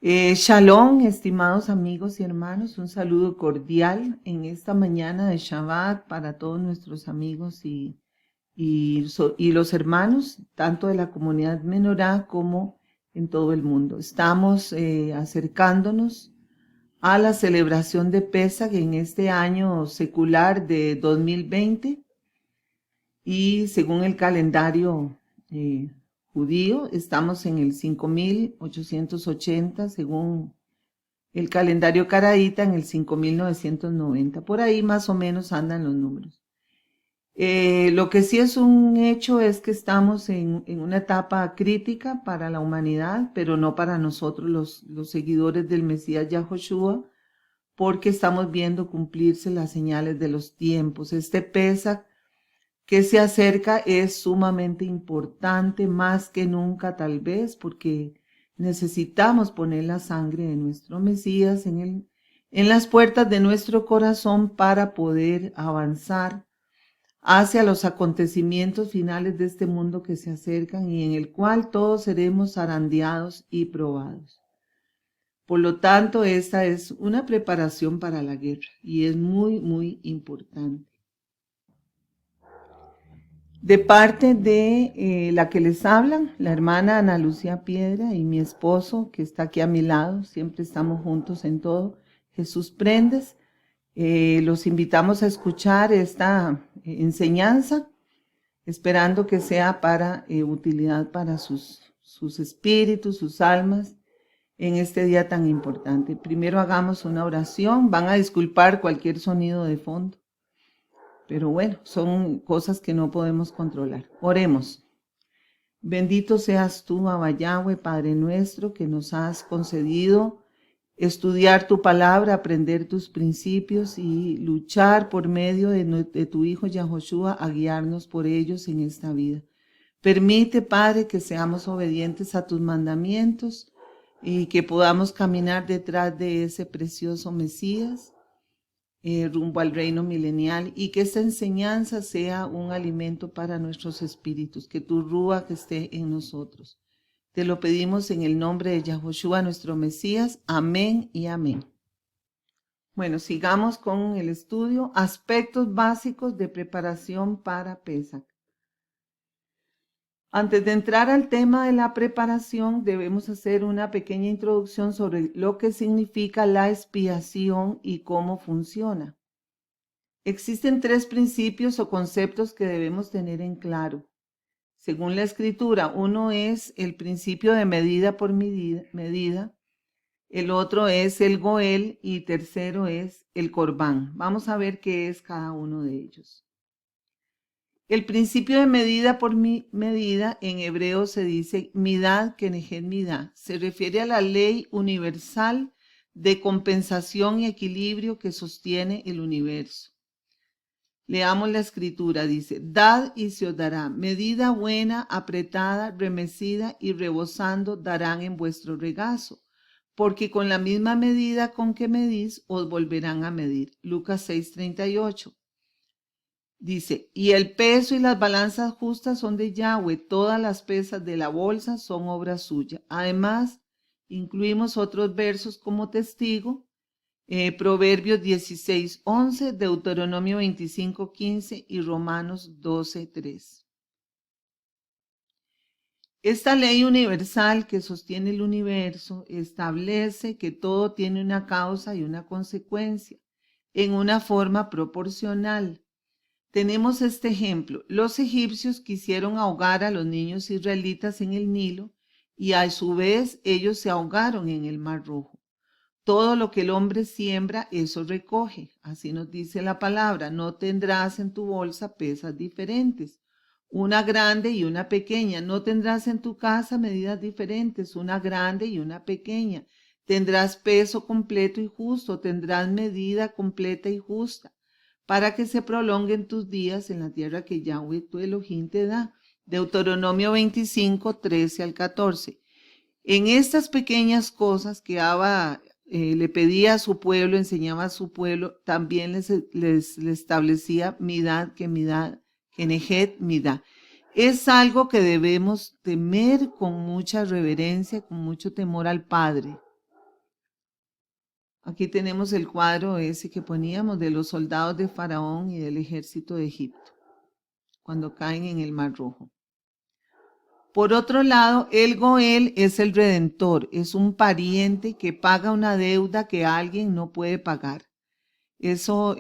Shalom, estimados amigos y hermanos, un saludo cordial en esta mañana de Shabbat para todos nuestros amigos y los hermanos, tanto de la comunidad menorá como en todo el mundo. Estamos acercándonos a la celebración de Pesach en este año secular de 2020 y según el calendario eh, judío, estamos en el 5880, según el calendario caraíta en el 5990. Por ahí más o menos andan los números. Lo que sí es un hecho es que estamos en una etapa crítica para la humanidad, pero no para nosotros los seguidores del Mesías Yahoshua, porque estamos viendo cumplirse las señales de los tiempos. Este Pesach que se acerca es sumamente importante, más que nunca tal vez, porque necesitamos poner la sangre de nuestro Mesías en las puertas de nuestro corazón para poder avanzar hacia los acontecimientos finales de este mundo que se acercan y en el cual todos seremos zarandeados y probados. Por lo tanto, esta es una preparación para la guerra y es muy, muy importante. De parte de la que les habla, la hermana Ana Lucía Piedra y mi esposo que está aquí a mi lado, siempre estamos juntos en todo, Jesús Prendes. Los invitamos a escuchar esta enseñanza, esperando que sea para utilidad para sus espíritus, sus almas, en este día tan importante. Primero hagamos una oración, van a disculpar cualquier sonido de fondo. Pero bueno, son cosas que no podemos controlar. Oremos. Bendito seas tú, Abba Yahweh, Padre nuestro, que nos has concedido estudiar tu palabra, aprender tus principios y luchar por medio de tu Hijo Yahoshua a guiarnos por ellos en esta vida. Permite, Padre, que seamos obedientes a tus mandamientos y que podamos caminar detrás de ese precioso Mesías rumbo al reino milenial y que esta enseñanza sea un alimento para nuestros espíritus, que tu rúa que esté en nosotros. Te lo pedimos en el nombre de Yahoshua, nuestro Mesías. Amén y amén. Bueno, sigamos con el estudio. Aspectos básicos de preparación para Pesach. Antes de entrar al tema de la preparación, debemos hacer una pequeña introducción sobre lo que significa la expiación y cómo funciona. Existen tres principios o conceptos que debemos tener en claro. Según la escritura, uno es el principio de medida por medida, el otro es el goel y tercero es el corbán. Vamos a ver qué es cada uno de ellos. El principio de medida por medida en hebreo se dice midad kenehet midá. Se refiere a la ley universal de compensación y equilibrio que sostiene el universo. Leamos la escritura, dice, dad y se os dará, medida buena, apretada, remecida y rebosando darán en vuestro regazo, porque con la misma medida con que medís os volverán a medir. Lucas 6:38. Dice, y el peso y las balanzas justas son de Yahweh, todas las pesas de la bolsa son obra suya. Además, incluimos otros versos como testigo, Proverbios 16:11, Deuteronomio 25:15 y Romanos 12:3. Esta ley universal que sostiene el universo establece que todo tiene una causa y una consecuencia en una forma proporcional. Tenemos este ejemplo. Los egipcios quisieron ahogar a los niños israelitas en el Nilo y a su vez ellos se ahogaron en el Mar Rojo. Todo lo que el hombre siembra, eso recoge. Así nos dice la palabra. No tendrás en tu bolsa pesas diferentes, una grande y una pequeña. No tendrás en tu casa medidas diferentes, una grande y una pequeña. Tendrás peso completo y justo, tendrás medida completa y justa, para que se prolonguen tus días en la tierra que Yahweh tu Elohim te da. Deuteronomio 25:13-14. En estas pequeñas cosas que Abba le pedía a su pueblo, enseñaba a su pueblo, también les establecía midad, kenehet, midá. Es algo que debemos temer con mucha reverencia, con mucho temor al Padre. Aquí tenemos el cuadro ese que poníamos de los soldados de Faraón y del ejército de Egipto, cuando caen en el Mar Rojo. Por otro lado, el Goel es el redentor, es un pariente que paga una deuda que alguien no puede pagar. Eso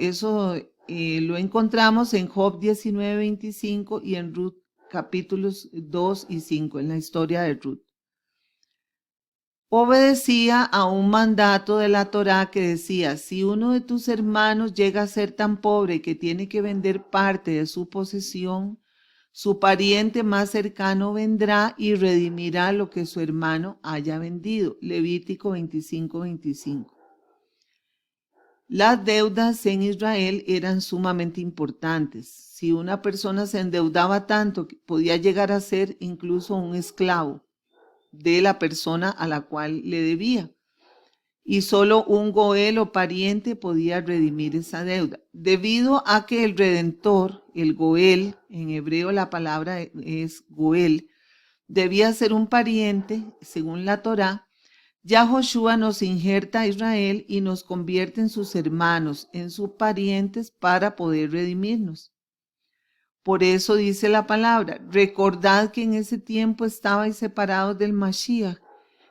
lo encontramos en Job 19:25 y en Ruth capítulos 2 y 5, en la historia de Ruth. Obedecía a un mandato de la Torá que decía: si uno de tus hermanos llega a ser tan pobre que tiene que vender parte de su posesión, su pariente más cercano vendrá y redimirá lo que su hermano haya vendido. Levítico 25:25. Las deudas en Israel eran sumamente importantes. Si una persona se endeudaba tanto, que podía llegar a ser incluso un esclavo de la persona a la cual le debía. Y solo un goel o pariente podía redimir esa deuda. Debido a que el redentor, el goel, en hebreo la palabra es goel, debía ser un pariente, según la Torá, Yahoshua nos injerta a Israel y nos convierte en sus hermanos, en sus parientes, para poder redimirnos. Por eso dice la palabra: recordad que en ese tiempo estabais separados del Mashiach,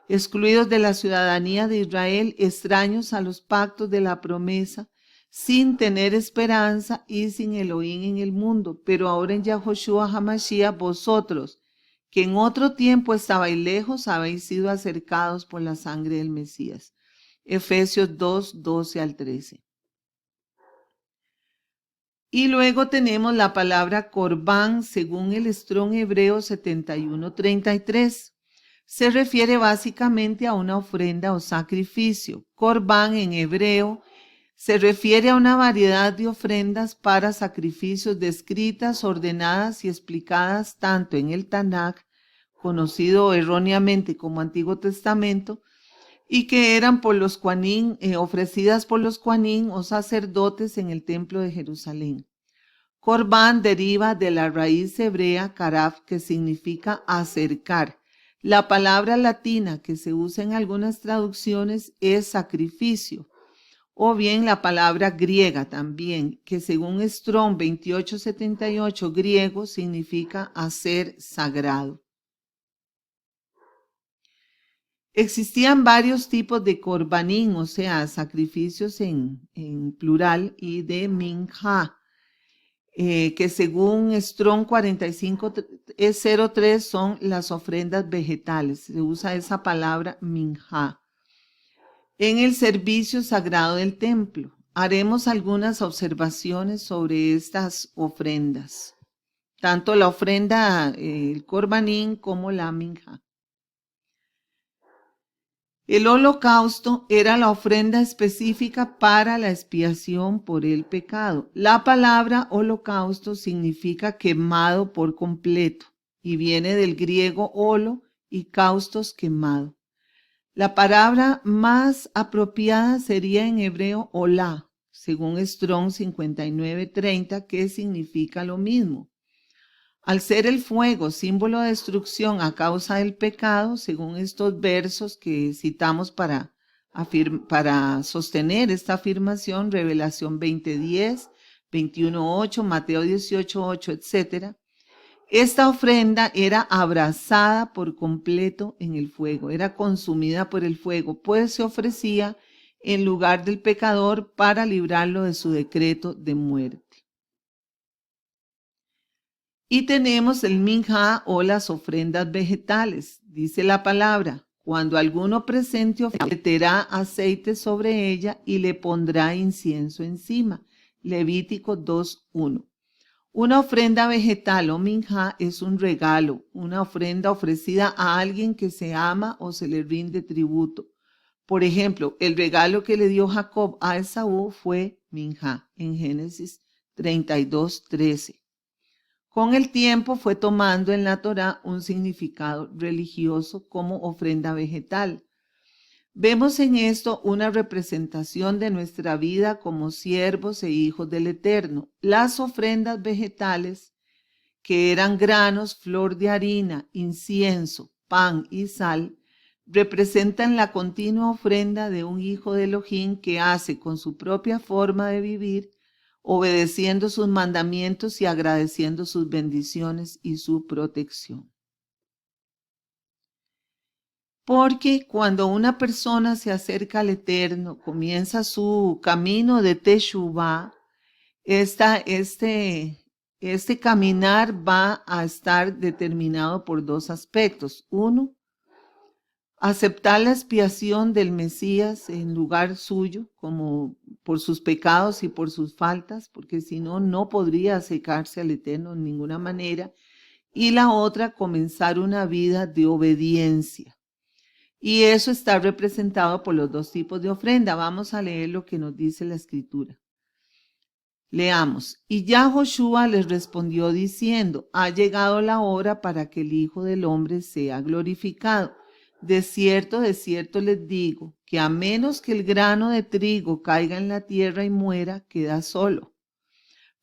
excluidos de la ciudadanía de Israel, extraños a los pactos de la promesa, sin tener esperanza y sin Elohim en el mundo. Pero ahora en Yahoshua HaMashiach, vosotros, que en otro tiempo estabais lejos, habéis sido acercados por la sangre del Mesías. Efesios 2, 12 al 13. Y luego tenemos la palabra corbán, según el Strong hebreo 71:33. Se refiere básicamente a una ofrenda o sacrificio. Corbán en hebreo se refiere a una variedad de ofrendas para sacrificios descritas, ordenadas y explicadas tanto en el Tanakh, conocido erróneamente como Antiguo Testamento, y que eran por los Kohanim, ofrecidas por los Kohanim o sacerdotes en el templo de Jerusalén. Corbán deriva de la raíz hebrea karaf, que significa acercar. La palabra latina que se usa en algunas traducciones es sacrificio, o bien la palabra griega también, que según Strong 2878 griego significa hacer sagrado. Existían varios tipos de korbanín, o sea, sacrificios en plural, y de minja, que según Strong 4503 son las ofrendas vegetales. Se usa esa palabra minja. En el servicio sagrado del templo, haremos algunas observaciones sobre estas ofrendas, tanto la ofrenda, el korbanín, como la minja. El holocausto era la ofrenda específica para la expiación por el pecado. La palabra holocausto significa quemado por completo y viene del griego holo y caustos, quemado. La palabra más apropiada sería en hebreo olá, según Strong 5930, que significa lo mismo. Al ser el fuego símbolo de destrucción a causa del pecado, según estos versos que citamos para sostener esta afirmación, Revelación 20:10, 21:8, Mateo 18:8, etc., esta ofrenda era abrazada por completo en el fuego, era consumida por el fuego, pues se ofrecía en lugar del pecador para librarlo de su decreto de muerte. Y tenemos el minja o las ofrendas vegetales. Dice la palabra: cuando alguno presente ofrecerá aceite sobre ella y le pondrá incienso encima. Levítico 2:1. Una ofrenda vegetal o minja es un regalo, una ofrenda ofrecida a alguien que se ama o se le rinde tributo. Por ejemplo, el regalo que le dio Jacob a Esaú fue minja en Génesis 32:13. Con el tiempo fue tomando en la Torá un significado religioso como ofrenda vegetal. Vemos en esto una representación de nuestra vida como siervos e hijos del Eterno. Las ofrendas vegetales, que eran granos, flor de harina, incienso, pan y sal, representan la continua ofrenda de un hijo de Elohim que hace con su propia forma de vivir, obedeciendo sus mandamientos y agradeciendo sus bendiciones y su protección. Porque cuando una persona se acerca al Eterno, comienza su camino de Teshuvah, este caminar va a estar determinado por dos aspectos. Uno, aceptar la expiación del Mesías en lugar suyo, como por sus pecados y por sus faltas, porque si no, no podría acercarse al Eterno de ninguna manera. Y la otra, comenzar una vida de obediencia. Y eso está representado por los dos tipos de ofrenda. Vamos a leer lo que nos dice la Escritura. Leamos. Y Yahoshua les respondió diciendo, ha llegado la hora para que el Hijo del Hombre sea glorificado. De cierto les digo, que a menos que el grano de trigo caiga en la tierra y muera, queda solo.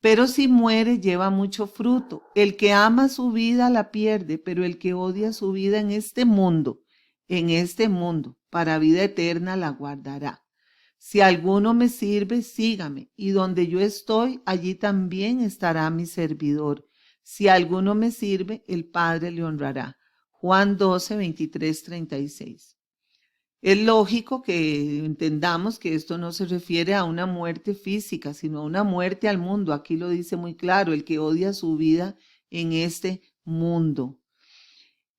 Pero si muere, lleva mucho fruto. El que ama su vida la pierde, pero el que odia su vida en este mundo, para vida eterna la guardará. Si alguno me sirve, sígame, y donde yo estoy, allí también estará mi servidor. Si alguno me sirve, el Padre le honrará. Juan 12, 23, 36. Es lógico que entendamos que esto no se refiere a una muerte física, sino a una muerte al mundo. Aquí lo dice muy claro, el que odia su vida en este mundo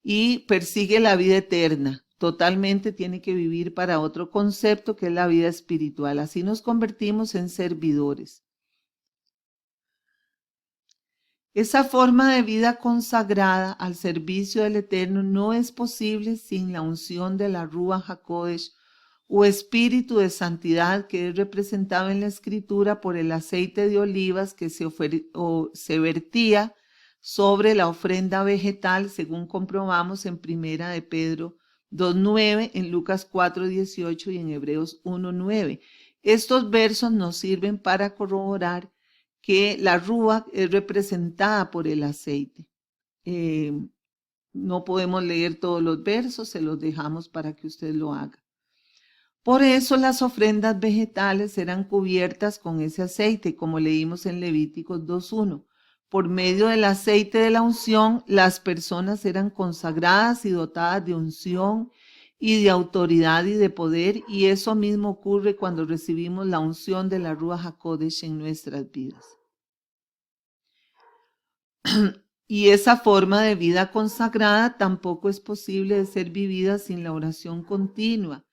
y persigue la vida eterna. Totalmente tiene que vivir para otro concepto que es la vida espiritual. Así nos convertimos en servidores. Esa forma de vida consagrada al servicio del Eterno no es posible sin la unción de la Ruach HaKodesh o espíritu de santidad que es representado en la Escritura por el aceite de olivas que se vertía sobre la ofrenda vegetal, según comprobamos en Primera de Pedro 2:9, en Lucas 4:18 y en Hebreos 1:9. Estos versos nos sirven para corroborar que la Ruach es representada por el aceite. No podemos leer todos los versos, se los dejamos para que usted lo haga. Por eso las ofrendas vegetales eran cubiertas con ese aceite, como leímos en Levíticos 2:1. Por medio del aceite de la unción, las personas eran consagradas y dotadas de unción y de autoridad y de poder, y eso mismo ocurre cuando recibimos la unción de la Ruach HaKodesh en nuestras vidas. Y esa forma de vida consagrada tampoco es posible de ser vivida sin la oración continua,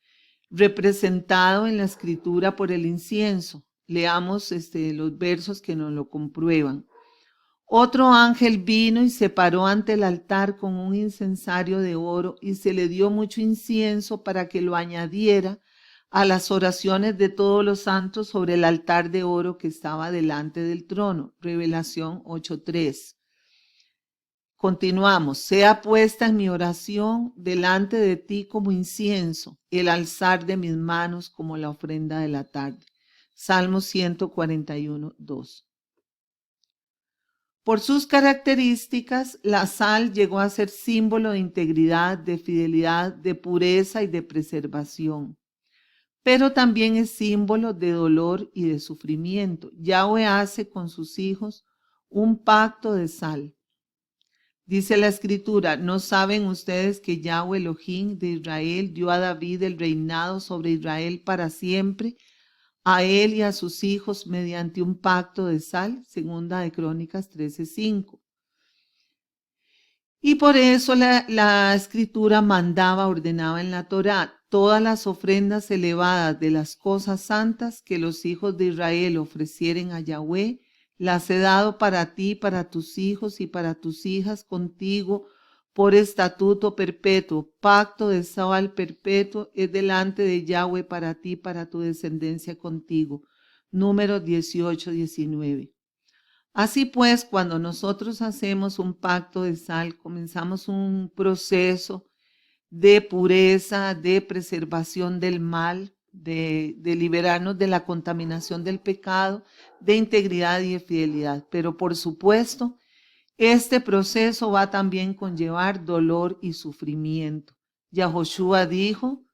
representado en la Escritura por el incienso. Leamos los versos que nos lo comprueban. Otro ángel vino y se paró ante el altar con un incensario de oro y se le dio mucho incienso para que lo añadiera a las oraciones de todos los santos sobre el altar de oro que estaba delante del trono. Revelación 8:3. Continuamos. Sea puesta en mi oración delante de ti como incienso, el alzar de mis manos como la ofrenda de la tarde. Salmo 141:2. Por sus características, la sal llegó a ser símbolo de integridad, de fidelidad, de pureza y de preservación. Pero también es símbolo de dolor y de sufrimiento. Yahweh hace con sus hijos un pacto de sal. Dice la Escritura, ¿no saben ustedes que Yahweh Elohim de Israel dio a David el reinado sobre Israel para siempre, a él y a sus hijos mediante un pacto de sal? Segunda de Crónicas 13:5. Y por eso la Escritura ordenaba en la Torá, todas las ofrendas elevadas de las cosas santas que los hijos de Israel ofrecieren a Yahweh, las he dado para ti, para tus hijos y para tus hijas contigo por estatuto perpetuo. Pacto de sal perpetuo es delante de Yahweh para ti, para tu descendencia contigo. Números 18-19. Así pues, cuando nosotros hacemos un pacto de sal, comenzamos un proceso de pureza, de preservación del mal, de liberarnos de la contaminación del pecado, de integridad y de fidelidad. Pero por supuesto, este proceso va también a conllevar dolor y sufrimiento. Yahoshua dijo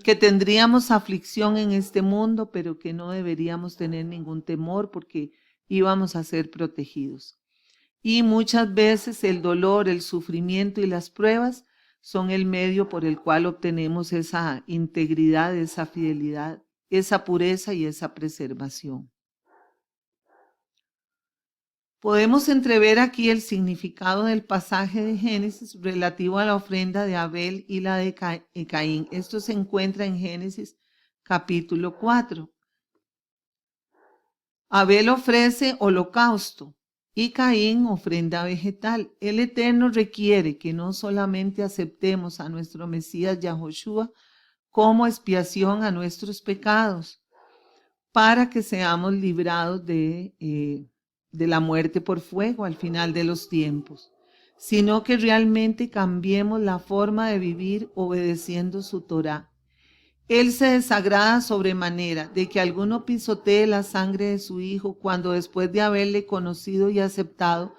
que tendríamos aflicción en este mundo, pero que no deberíamos tener ningún temor porque íbamos a ser protegidos. Y muchas veces el dolor, el sufrimiento y las pruebas son el medio por el cual obtenemos esa integridad, esa fidelidad, esa pureza y esa preservación. Podemos entrever aquí el significado del pasaje de Génesis relativo a la ofrenda de Abel y la de Caín. Esto se encuentra en Génesis capítulo 4. Abel ofrece holocausto y Caín ofrenda vegetal. El Eterno requiere que no solamente aceptemos a nuestro Mesías Yahoshua como expiación a nuestros pecados, para que seamos librados de la muerte por fuego al final de los tiempos, sino que realmente cambiemos la forma de vivir obedeciendo su Torá. Él se desagrada sobremanera de que alguno pisotee la sangre de su hijo cuando después de haberle conocido y aceptado,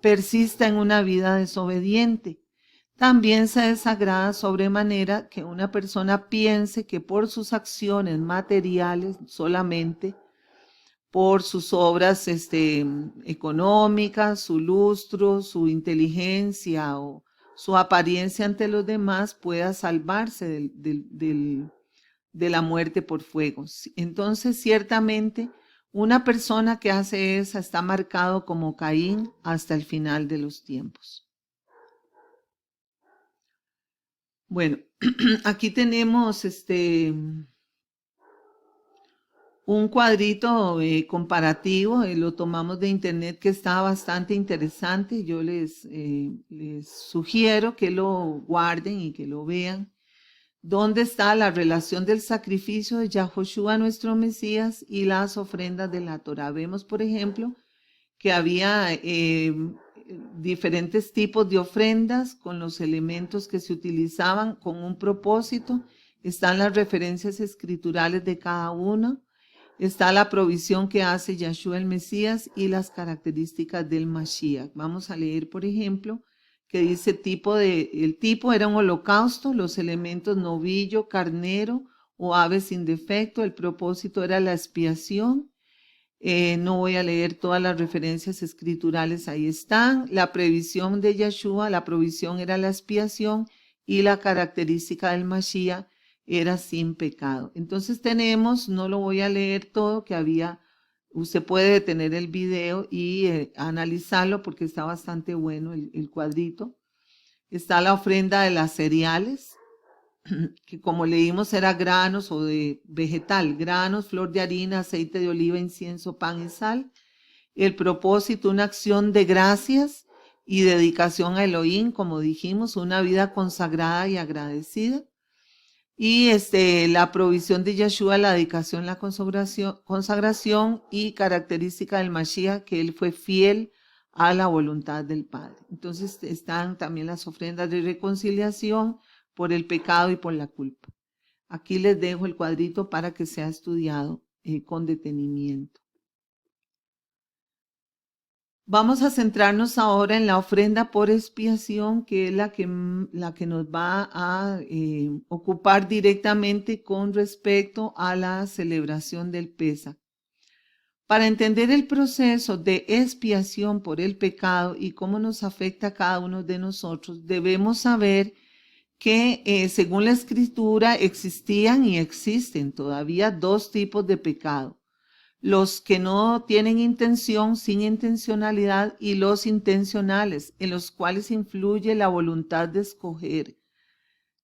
persista en una vida desobediente. También se desagrada sobremanera que una persona piense que por sus acciones materiales solamente, por sus obras económicas, su lustro, su inteligencia o su apariencia ante los demás, pueda salvarse de la muerte por fuego. Entonces, ciertamente, una persona que hace esa está marcado como Caín hasta el final de los tiempos. Bueno, aquí tenemos un cuadrito comparativo, lo tomamos de internet, que está bastante interesante. Yo les sugiero que lo guarden y que lo vean. ¿Dónde está la relación del sacrificio de Yahoshua, nuestro Mesías, y las ofrendas de la Torah? Vemos, por ejemplo, que había diferentes tipos de ofrendas con los elementos que se utilizaban con un propósito. Están las referencias escriturales de cada uno. Está la provisión que hace Yahshua el Mesías y las características del Mashiach. Vamos a leer, por ejemplo, que dice el tipo era un holocausto, los elementos novillo, carnero o ave sin defecto. El propósito era la expiación. No voy a leer todas las referencias escriturales, ahí están. La previsión de Yahshua, la provisión era la expiación y la característica del Mashiach era sin pecado. Entonces tenemos, no lo voy a leer todo, que había, usted puede detener el video y analizarlo porque está bastante bueno el cuadrito. Está la ofrenda de las cereales, que como leímos era granos o de vegetal, granos, flor de harina, aceite de oliva, incienso, pan y sal. El propósito, una acción de gracias y dedicación a Elohim, como dijimos, una vida consagrada y agradecida. Y la provisión de Yahshua, la dedicación, la consagración y característica del Mashiach, que él fue fiel a la voluntad del Padre. Entonces están también las ofrendas de reconciliación por el pecado y por la culpa. Aquí les dejo el cuadrito para que sea estudiado con detenimiento. Vamos a centrarnos ahora en la ofrenda por expiación, que es la que nos va a ocupar directamente con respecto a la celebración del Pesaj. Para entender el proceso de expiación por el pecado y cómo nos afecta a cada uno de nosotros, debemos saber que según la Escritura existían y existen todavía dos tipos de pecado. Los que no tienen intención, sin intencionalidad, y los intencionales, en los cuales influye la voluntad de escoger.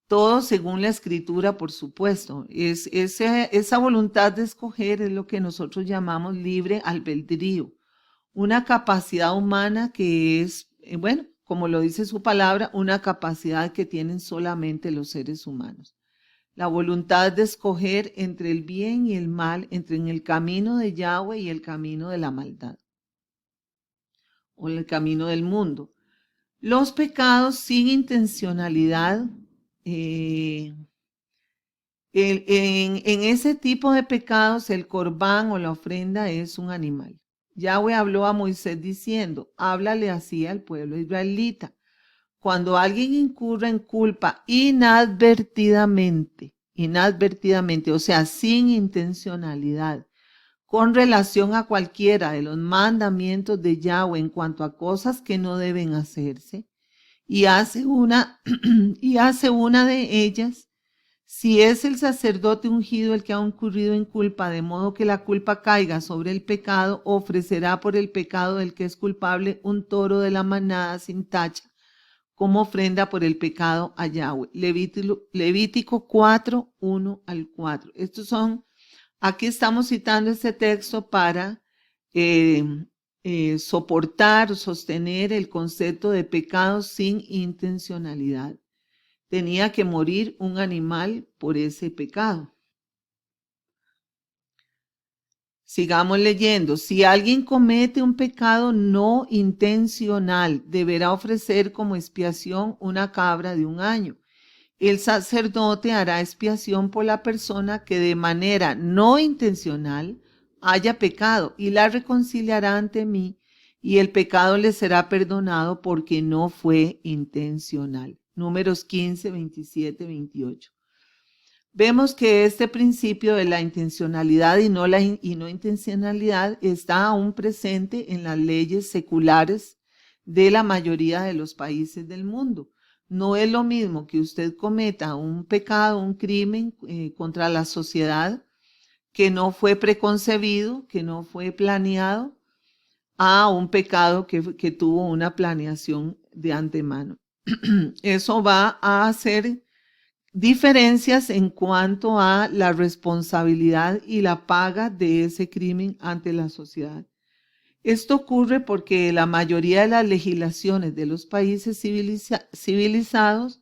Todo según la Escritura, por supuesto. Esa voluntad de escoger es lo que nosotros llamamos libre albedrío. Una capacidad humana que es, bueno, como lo dice su palabra, una capacidad que tienen solamente los seres humanos. La voluntad de escoger entre el bien y el mal, entre en el camino de Yahweh y el camino de la maldad, o el camino del mundo. Los pecados sin intencionalidad, en ese tipo de pecados, el corbán o la ofrenda es un animal. Yahweh habló a Moisés diciendo, háblale así al pueblo israelita. cuando alguien incurra en culpa inadvertidamente, o sea, sin intencionalidad, con relación a cualquiera de los mandamientos de Yahweh en cuanto a cosas que no deben hacerse, y hace una, y hace una de ellas, si es el sacerdote ungido el que ha incurrido en culpa, de modo que la culpa caiga sobre el pecado, ofrecerá por el pecado del que es culpable un toro de la manada sin tacha, como ofrenda por el pecado a Yahweh. Levítico 4, 1 al 4. Aquí estamos citando este texto para sostener el concepto de pecado sin intencionalidad. Tenía que morir un animal por ese pecado. Sigamos leyendo. Si alguien comete un pecado no intencional, deberá ofrecer como expiación una cabra de 1 año. El sacerdote hará expiación por la persona que de manera no intencional haya pecado y la reconciliará ante mí, y el pecado le será perdonado porque no fue intencional. Números 15, 27, 28. Vemos que este principio de la intencionalidad y no intencionalidad está aún presente en las leyes seculares de la mayoría de los países del mundo. No es lo mismo que usted cometa un pecado, un crimen contra la sociedad que no fue preconcebido, que no fue planeado, a un pecado que tuvo una planeación de antemano. Eso va a hacer diferencias en cuanto a la responsabilidad y la paga de ese crimen ante la sociedad. Esto ocurre porque la mayoría de las legislaciones de los países civilizados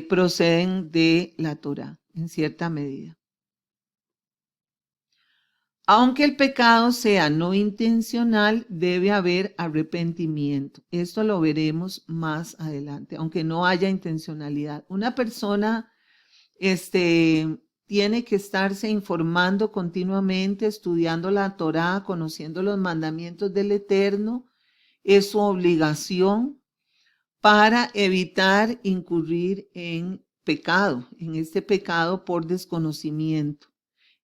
proceden de la Torá, en cierta medida. Aunque el pecado sea no intencional, debe haber arrepentimiento. Esto lo veremos más adelante, aunque no haya intencionalidad. Una persona tiene que estarse informando continuamente, estudiando la Torá, conociendo los mandamientos del Eterno. Es su obligación para evitar incurrir en pecado, en este pecado por desconocimiento.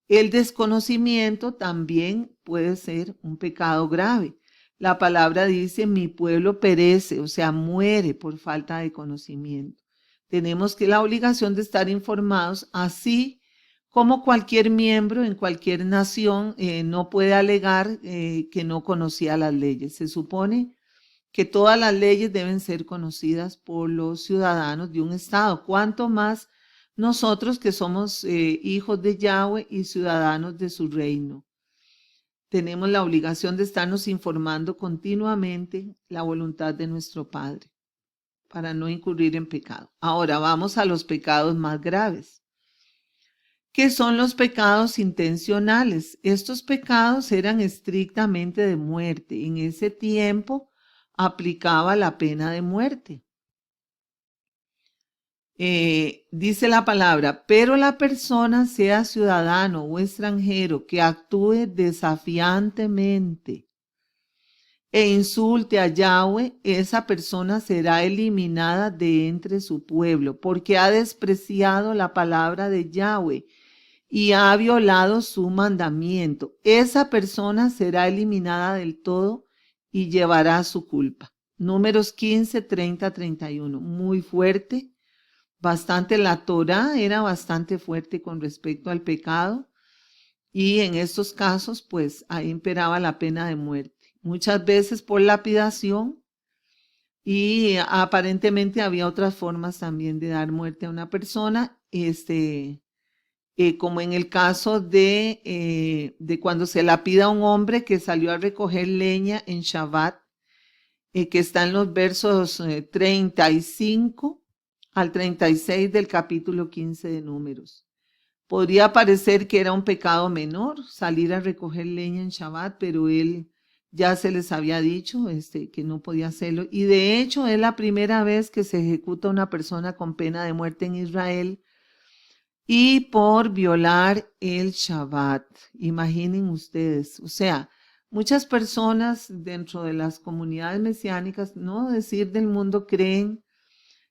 El desconocimiento también puede ser un pecado grave. La palabra dice, mi pueblo perece, o sea, muere por falta de conocimiento. Tenemos la obligación de estar informados, así como cualquier miembro en cualquier nación no puede alegar que no conocía las leyes. Se supone que todas las leyes deben ser conocidas por los ciudadanos de un estado, cuanto más nosotros que somos hijos de Yahweh y ciudadanos de su reino. Tenemos la obligación de estarnos informando continuamente la voluntad de nuestro Padre para no incurrir en pecado. Ahora vamos a los pecados más graves. ¿Qué son los pecados intencionales? Estos pecados eran estrictamente de muerte. En ese tiempo aplicaba la pena de muerte. Dice la palabra, pero la persona, sea ciudadano o extranjero, que actúe desafiantemente e insulte a Yahweh, esa persona será eliminada de entre su pueblo, porque ha despreciado la palabra de Yahweh y ha violado su mandamiento. Esa persona será eliminada del todo y llevará su culpa. Números 15, 30, 31. Muy fuerte. Bastante, la Torá era bastante fuerte con respecto al pecado, y en estos casos pues ahí imperaba la pena de muerte, muchas veces por lapidación, y aparentemente había otras formas también de dar muerte a una persona, como en el caso de cuando se lapida a un hombre que salió a recoger leña en Shabbat, que está en los versos 35 al 36 del capítulo 15 de Números. Podría parecer que era un pecado menor salir a recoger leña en Shabbat, pero él ya se les había dicho que no podía hacerlo. Y de hecho es la primera vez que se ejecuta una persona con pena de muerte en Israel, y por violar el Shabbat. Imaginen ustedes, o sea, muchas personas dentro de las comunidades mesiánicas, no decir del mundo, creen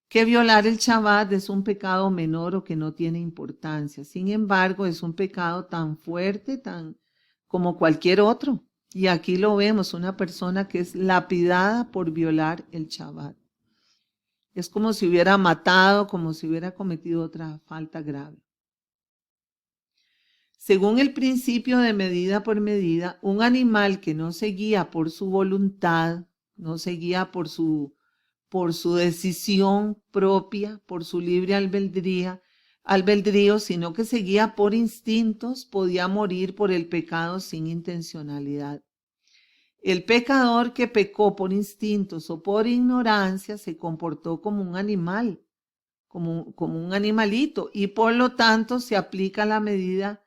que violar el Shabbat es un pecado menor o que no tiene importancia. Sin embargo, es un pecado tan fuerte, tan como cualquier otro. Y aquí lo vemos, una persona que es lapidada por violar el Shabbat. Es como si hubiera matado, como si hubiera cometido otra falta grave. Según el principio de medida por medida, un animal que no se guía por su voluntad, no se guía por su decisión propia, por su libre albedrío, sino que se guía por instintos, podía morir por el pecado sin intencionalidad. El pecador que pecó por instintos o por ignorancia se comportó como un animal, como un animalito, y por lo tanto se aplica la medida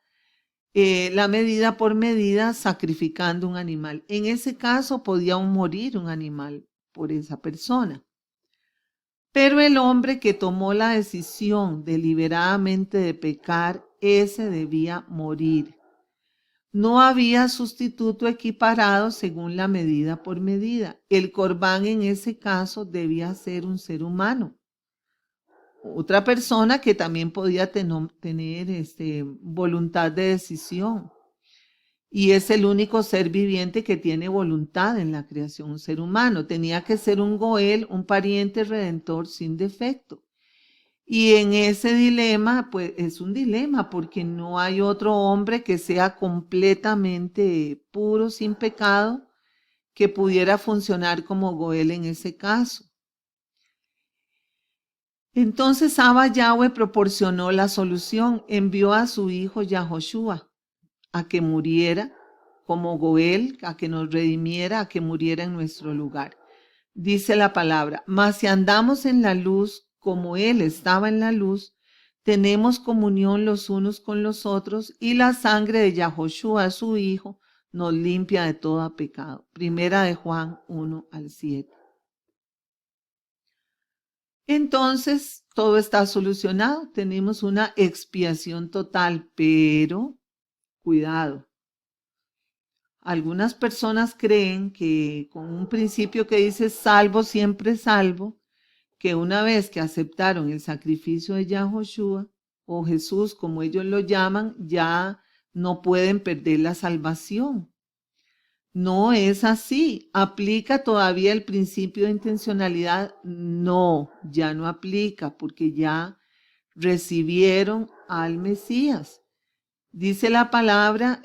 por medida sacrificando un animal. En ese caso podía morir un animal por esa persona. Pero el hombre que tomó la decisión deliberadamente de pecar, ese debía morir. No había sustituto equiparado según la medida por medida. El corbán en ese caso debía ser un ser humano. Otra persona que también podía tener voluntad de decisión. Y es el único ser viviente que tiene voluntad en la creación, un ser humano. Tenía que ser un Goel, un pariente redentor sin defecto. Y en ese dilema, pues es un dilema porque no hay otro hombre que sea completamente puro, sin pecado, que pudiera funcionar como Goel en ese caso. Entonces Abba Yahweh proporcionó la solución, envió a su hijo Yahoshua a que muriera como Goel, a que nos redimiera, a que muriera en nuestro lugar. Dice la palabra, mas si andamos en la luz, como Él estaba en la luz, tenemos comunión los unos con los otros, y la sangre de Yahoshua, su Hijo, nos limpia de todo pecado. Primera de Juan 1-7. Entonces, todo está solucionado, tenemos una expiación total, pero cuidado. Algunas personas creen que con un principio que dice salvo, siempre salvo, que una vez que aceptaron el sacrificio de Yahoshua o Jesús, como ellos lo llaman, ya no pueden perder la salvación. No es así. ¿Aplica todavía el principio de intencionalidad? No, ya no aplica porque ya recibieron al Mesías. Dice la palabra,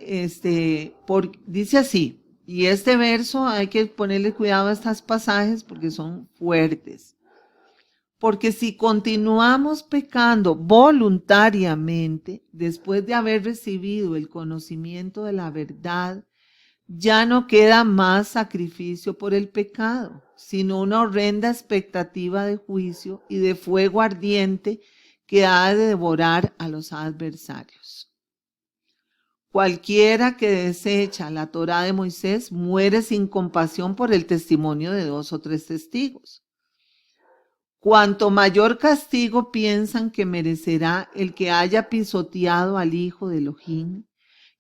dice así, y este verso hay que ponerle cuidado a estos pasajes porque son fuertes. Porque si continuamos pecando voluntariamente, después de haber recibido el conocimiento de la verdad, ya no queda más sacrificio por el pecado, sino una horrenda expectativa de juicio y de fuego ardiente que ha de devorar a los adversarios. Cualquiera que desecha la Torá de Moisés muere sin compasión por el testimonio de 2 o 3 testigos. Cuanto mayor castigo piensan que merecerá el que haya pisoteado al Hijo de Elohim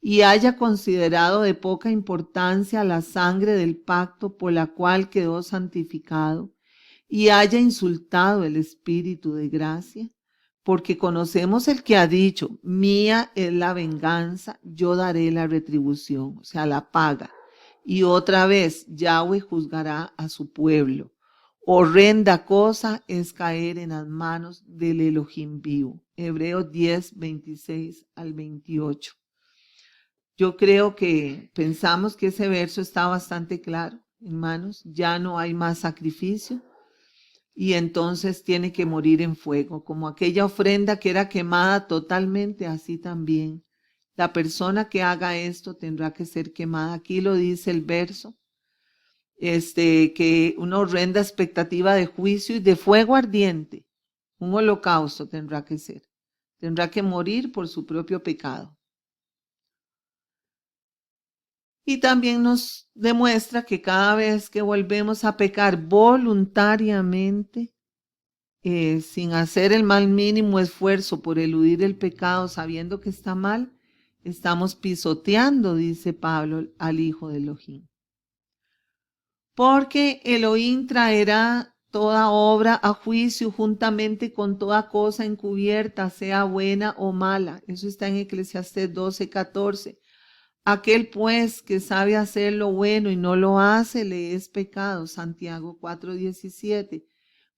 y haya considerado de poca importancia la sangre del pacto por la cual quedó santificado y haya insultado el Espíritu de gracia, porque conocemos el que ha dicho, mía es la venganza, yo daré la retribución, o sea, la paga. Y otra vez, Yahweh juzgará a su pueblo. Horrenda cosa es caer en las manos del Elohim vivo. Hebreos 10, 26-28. Yo creo que pensamos que ese verso está bastante claro, hermanos. Ya no hay más sacrificio y entonces tiene que morir en fuego. Como aquella ofrenda que era quemada totalmente, así también. La persona que haga esto tendrá que ser quemada. Aquí lo dice el verso. Que una horrenda expectativa de juicio y de fuego ardiente, un holocausto tendrá que ser, tendrá que morir por su propio pecado. Y también nos demuestra que cada vez que volvemos a pecar voluntariamente, sin hacer el más mínimo esfuerzo por eludir el pecado, sabiendo que está mal, estamos pisoteando, dice Pablo, al Hijo de Elohim. Porque Elohim traerá toda obra a juicio juntamente con toda cosa encubierta, sea buena o mala. Eso está en Eclesiastés 12:14. Aquel pues que sabe hacer lo bueno y no lo hace, le es pecado. Santiago 4:17.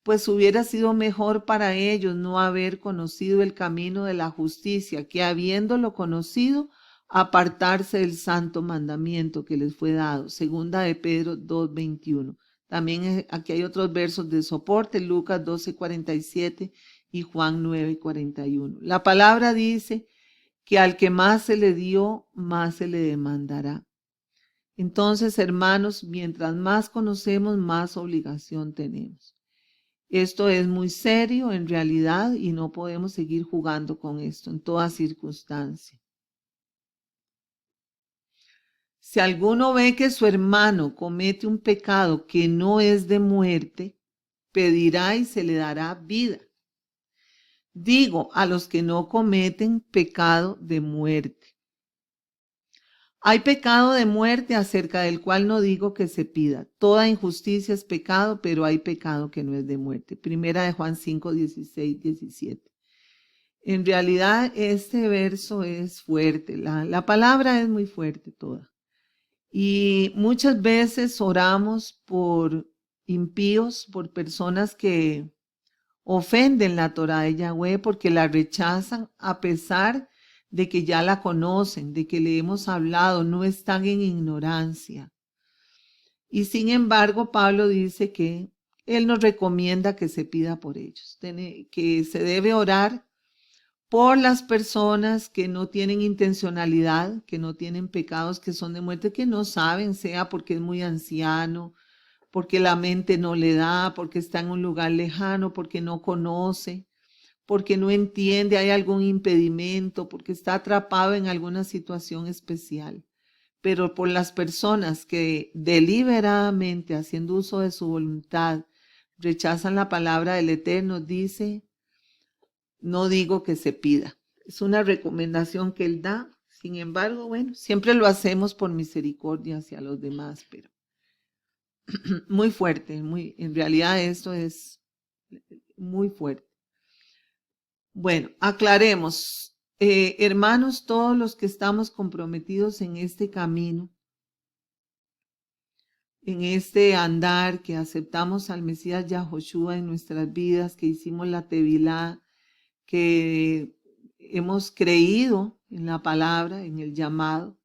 Pues hubiera sido mejor para ellos no haber conocido el camino de la justicia, que habiéndolo conocido, apartarse del santo mandamiento que les fue dado. Segunda de Pedro 2:21. También aquí hay otros versos de soporte, Lucas 12:47 y Juan 9:41. La palabra dice que al que más se le dio, más se le demandará. Entonces, hermanos, mientras más conocemos, más obligación tenemos. Esto es muy serio en realidad y no podemos seguir jugando con esto en toda circunstancia. Si alguno ve que su hermano comete un pecado que no es de muerte, pedirá y se le dará vida. Digo a los que no cometen pecado de muerte. Hay pecado de muerte acerca del cual no digo que se pida. Toda injusticia es pecado, pero hay pecado que no es de muerte. Primera de Juan 5:16-17. En realidad este verso es fuerte, la palabra es muy fuerte toda. Y muchas veces oramos por impíos, por personas que ofenden la Torá de Yahweh porque la rechazan a pesar de que ya la conocen, de que le hemos hablado, no están en ignorancia. Y sin embargo, Pablo dice que él nos recomienda que se pida por ellos, que se debe orar por las personas que no tienen intencionalidad, que no tienen pecados que son de muerte, que no saben, sea porque es muy anciano, porque la mente no le da, porque está en un lugar lejano, porque no conoce, porque no entiende, hay algún impedimento, porque está atrapado en alguna situación especial. Pero por las personas que deliberadamente, haciendo uso de su voluntad, rechazan la palabra del Eterno, dice, no digo que se pida. Es una recomendación que él da. Sin embargo, bueno, siempre lo hacemos por misericordia hacia los demás, pero muy fuerte, en realidad esto es muy fuerte. Bueno, aclaremos, hermanos, todos los que estamos comprometidos en este camino, en este andar que aceptamos al Mesías Yahoshua en nuestras vidas, que hicimos la Tevilá, que hemos creído en la palabra, en el llamado.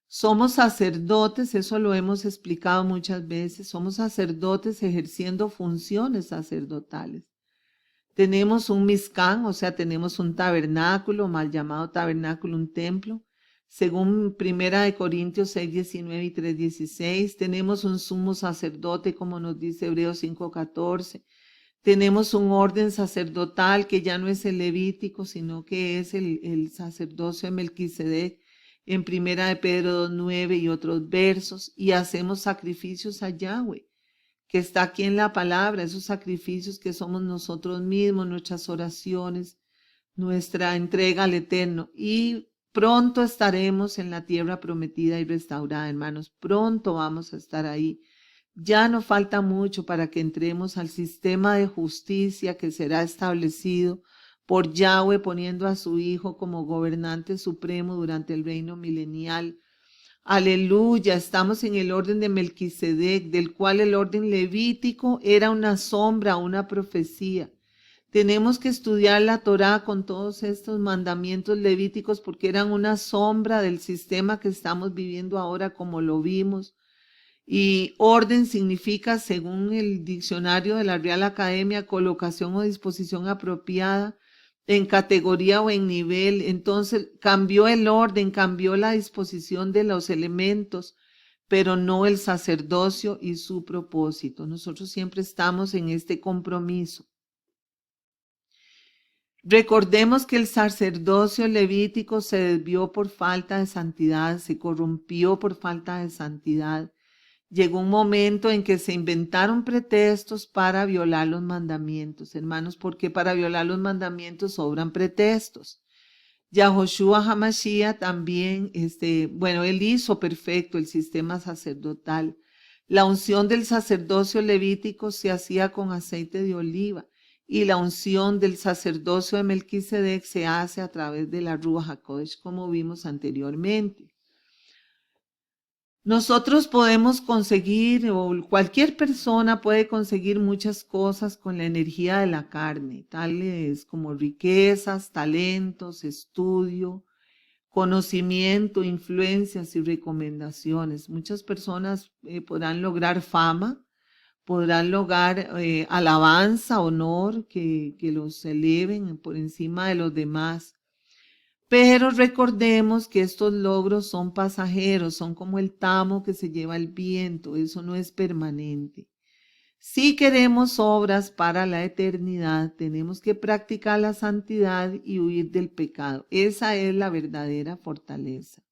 Somos sacerdotes, eso lo hemos explicado muchas veces, somos sacerdotes ejerciendo funciones sacerdotales. Tenemos un Mizcán, o sea, tenemos un tabernáculo, mal llamado tabernáculo, un templo. Según 1 Corintios 6:19 y 3:16, tenemos un sumo sacerdote, como nos dice Hebreos 5:14. Tenemos un orden sacerdotal que ya no es el levítico, sino que es el sacerdocio de Melquisedec en 1 de Pedro 2:9 y otros versos, y hacemos sacrificios a Yahweh, que está aquí en la palabra, esos sacrificios que somos nosotros mismos, nuestras oraciones, nuestra entrega al Eterno. Y pronto estaremos en la tierra prometida y restaurada, hermanos. Pronto vamos a estar ahí. Ya no falta mucho para que entremos al sistema de justicia que será establecido por Yahweh, poniendo a su Hijo como gobernante supremo durante el reino milenial. Aleluya, estamos en el orden de Melquisedec, del cual el orden levítico era una sombra, una profecía. Tenemos que estudiar la Torá con todos estos mandamientos levíticos porque eran una sombra del sistema que estamos viviendo ahora como lo vimos. Y orden significa, según el diccionario de la Real Academia, colocación o disposición apropiada en categoría o en nivel. Entonces cambió el orden, cambió la disposición de los elementos, pero no el sacerdocio y su propósito. Nosotros siempre estamos en este compromiso. Recordemos que el sacerdocio levítico se desvió por falta de santidad, se corrompió por falta de santidad. Llegó un momento en que se inventaron pretextos para violar los mandamientos, hermanos, porque para violar los mandamientos sobran pretextos. Yahoshua Hamashiach también, él hizo perfecto el sistema sacerdotal, La unción del sacerdocio levítico se hacía con aceite de oliva y la unción del sacerdocio de Melquisedec se hace a través de la Ruach HaKodesh, como vimos anteriormente. Nosotros podemos conseguir, o cualquier persona puede conseguir muchas cosas con la energía de la carne, tales como riquezas, talentos, estudio, conocimiento, influencias y recomendaciones. Muchas personas podrán lograr fama, podrán lograr alabanza, honor, que los eleven por encima de los demás. Pero recordemos que estos logros son pasajeros, son como el tamo que se lleva el viento, eso no es permanente. Si queremos obras para la eternidad, tenemos que practicar la santidad y huir del pecado. Esa es la verdadera fortaleza.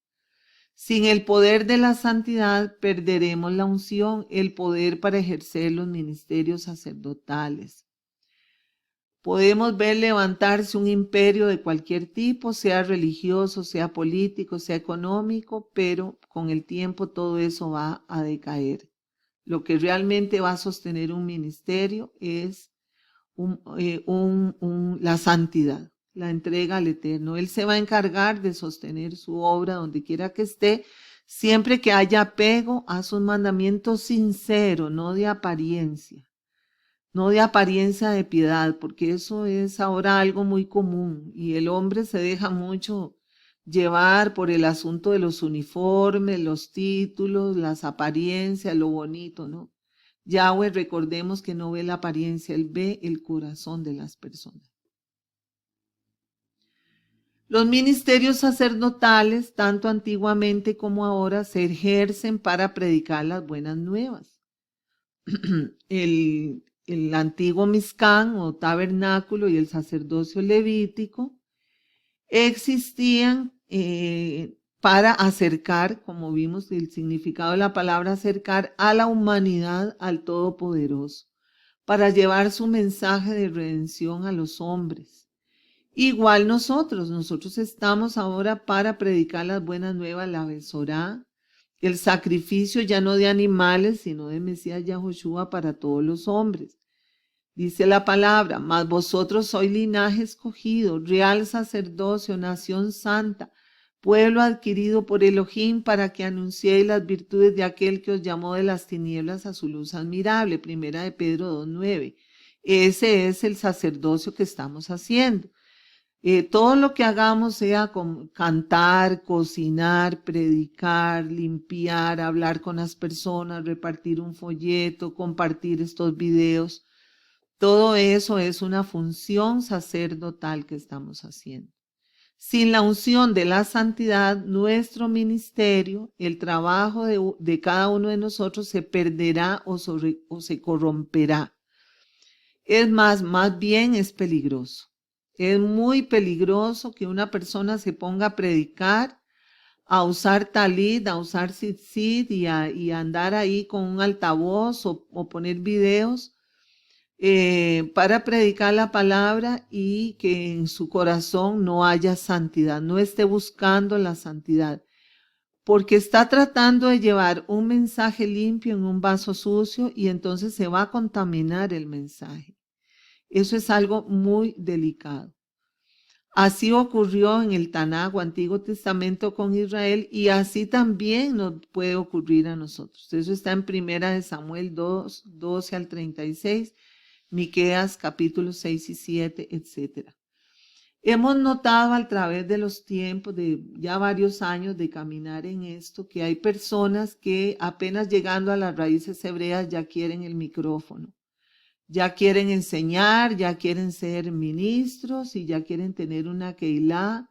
Sin el poder de la santidad, perderemos la unción, el poder para ejercer los ministerios sacerdotales. Podemos ver levantarse un imperio de cualquier tipo, sea religioso, sea político, sea económico, pero con el tiempo todo eso va a decaer. Lo que realmente va a sostener un ministerio es la santidad, la entrega al Eterno. Él se va a encargar de sostener su obra donde quiera que esté, siempre que haya apego a sus mandamientos sinceros, no de apariencia. No de apariencia de piedad, porque eso es ahora algo muy común y el hombre se deja mucho llevar por el asunto de los uniformes, los títulos, las apariencias, lo bonito, ¿no? Yahweh, recordemos que no ve la apariencia, Él ve el corazón de las personas. Los ministerios sacerdotales, tanto antiguamente como ahora, se ejercen para predicar las buenas nuevas. El antiguo Mizcán o tabernáculo y el sacerdocio levítico existían para acercar, como vimos el significado de la palabra acercar, a la humanidad al Todopoderoso, para llevar su mensaje de redención a los hombres. Igual nosotros estamos ahora para predicar las buenas nuevas, la Besorá, el sacrificio ya no de animales, sino de Mesías Yahushua para todos los hombres. Dice la palabra, mas vosotros sois linaje escogido, real sacerdocio, nación santa, pueblo adquirido por Elohim para que anunciéis las virtudes de aquel que os llamó de las tinieblas a su luz admirable. Primera de Pedro 2:9. Ese es el sacerdocio que estamos haciendo. Todo lo que hagamos, sea cantar, cocinar, predicar, limpiar, hablar con las personas, repartir un folleto, compartir estos videos, todo eso es una función sacerdotal que estamos haciendo. Sin la unción de la santidad, nuestro ministerio, el trabajo de cada uno de nosotros se perderá o se corromperá. Es más bien es peligroso. Es muy peligroso que una persona se ponga a predicar, a usar talit, a usar tzitzit y a andar ahí con un altavoz o poner videos para predicar la palabra y que en su corazón no haya santidad, no esté buscando la santidad, porque está tratando de llevar un mensaje limpio en un vaso sucio y entonces se va a contaminar el mensaje. Eso es algo muy delicado. Así ocurrió en el Tanaj, Antiguo Testamento, con Israel, y así también nos puede ocurrir a nosotros. Eso está en 1 Samuel 2, 12 al 36, Miqueas capítulos 6 y 7, etc. Hemos notado a través de los tiempos, de ya varios años de caminar en esto, que hay personas que apenas llegando a las raíces hebreas ya quieren el micrófono. Ya quieren enseñar, ya quieren ser ministros y ya quieren tener una Keilah,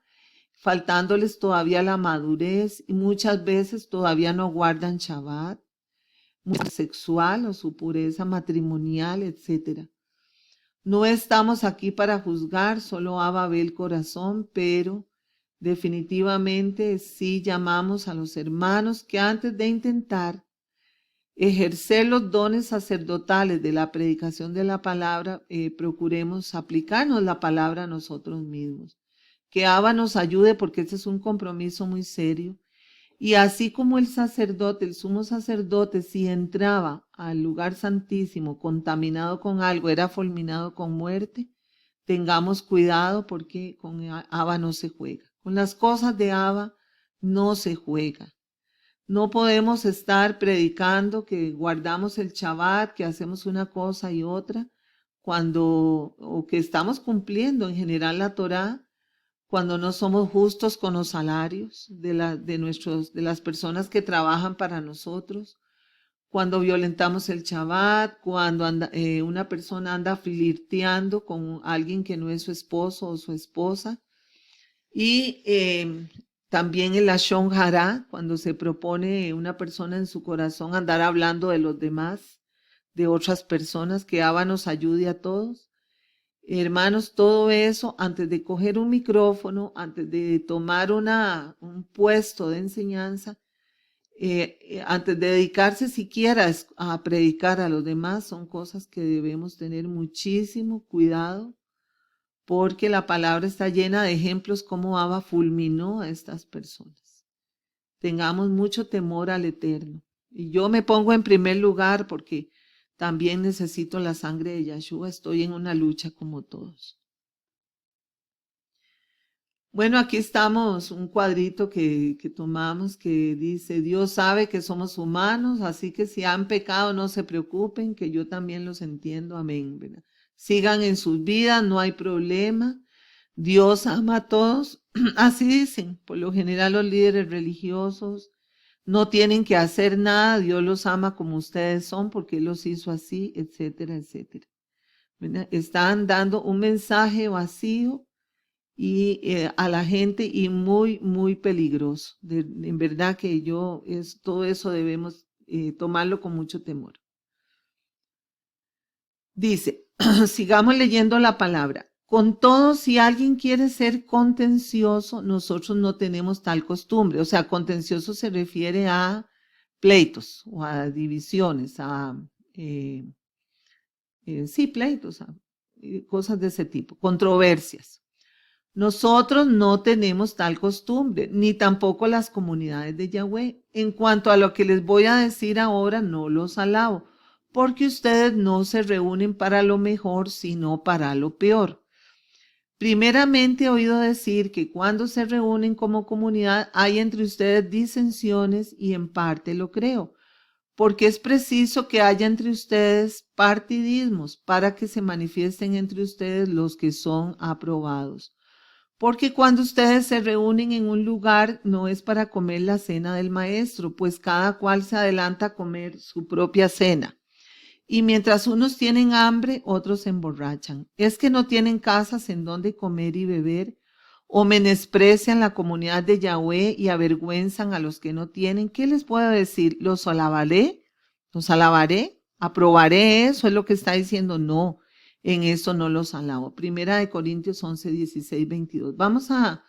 faltándoles todavía la madurez y muchas veces todavía no guardan Shabbat, sexual o su pureza matrimonial, etc. No estamos aquí para juzgar, solo Abba ve el corazón, pero definitivamente sí llamamos a los hermanos que antes de intentar ejercer los dones sacerdotales de la predicación de la palabra, procuremos aplicarnos la palabra a nosotros mismos. Que Abba nos ayude porque este es un compromiso muy serio Y así como el sacerdote, el sumo sacerdote, si entraba al lugar santísimo contaminado con algo, era fulminado con muerte, tengamos cuidado porque con Abba no se juega. Con las cosas de Abba no se juega. No podemos estar predicando que guardamos el Shabbat, que hacemos una cosa y otra, o que estamos cumpliendo en general la Torá, cuando no somos justos con los salarios de las personas que trabajan para nosotros, cuando violentamos el Shabbat, cuando una persona anda flirteando con alguien que no es su esposo o su esposa, y también el Lashon Hara, cuando se propone una persona en su corazón andar hablando de los demás, de otras personas, que Abba nos ayude a todos. Hermanos, todo eso, antes de coger un micrófono, antes de tomar un puesto de enseñanza, antes de dedicarse siquiera a predicar a los demás, son cosas que debemos tener muchísimo cuidado, porque la palabra está llena de ejemplos cómo Abba fulminó a estas personas. Tengamos mucho temor al Eterno. Y yo me pongo en primer lugar porque también necesito la sangre de Yahshua. Estoy en una lucha como todos. Bueno, aquí estamos, un cuadrito que tomamos que dice: Dios sabe que somos humanos, así que si han pecado no se preocupen, que yo también los entiendo. Amén, ¿verdad? Sigan en sus vidas, no hay problema. Dios ama a todos. Así dicen, por lo general los líderes religiosos no tienen que hacer nada, Dios los ama como ustedes son porque Él los hizo así, etcétera, etcétera. ¿Verdad? Están dando un mensaje vacío y a la gente y muy, muy peligroso. En verdad que todo eso debemos tomarlo con mucho temor. Dice, sigamos leyendo la palabra. Con todo, si alguien quiere ser contencioso, nosotros no tenemos tal costumbre. O sea, contencioso se refiere a pleitos o a divisiones, sí, pleitos, cosas de ese tipo, controversias. Nosotros no tenemos tal costumbre, ni tampoco las comunidades de Yahweh. En cuanto a lo que les voy a decir ahora, no los alabo, porque ustedes no se reúnen para lo mejor, sino para lo peor. Primeramente he oído decir que cuando se reúnen como comunidad hay entre ustedes disensiones, y en parte lo creo, porque es preciso que haya entre ustedes partidismos para que se manifiesten entre ustedes los que son aprobados. Porque cuando ustedes se reúnen en un lugar no es para comer la cena del maestro, pues cada cual se adelanta a comer su propia cena. Y mientras unos tienen hambre, otros se emborrachan. ¿Es que no tienen casas en donde comer y beber? ¿O menosprecian la comunidad de Yahweh y avergüenzan a los que no tienen? ¿Qué les puedo decir? ¿Los alabaré? ¿Los alabaré? ¿Aprobaré eso? Es lo que está diciendo. No, en eso no los alabo. Primera de Corintios 11, 16, 22. Vamos a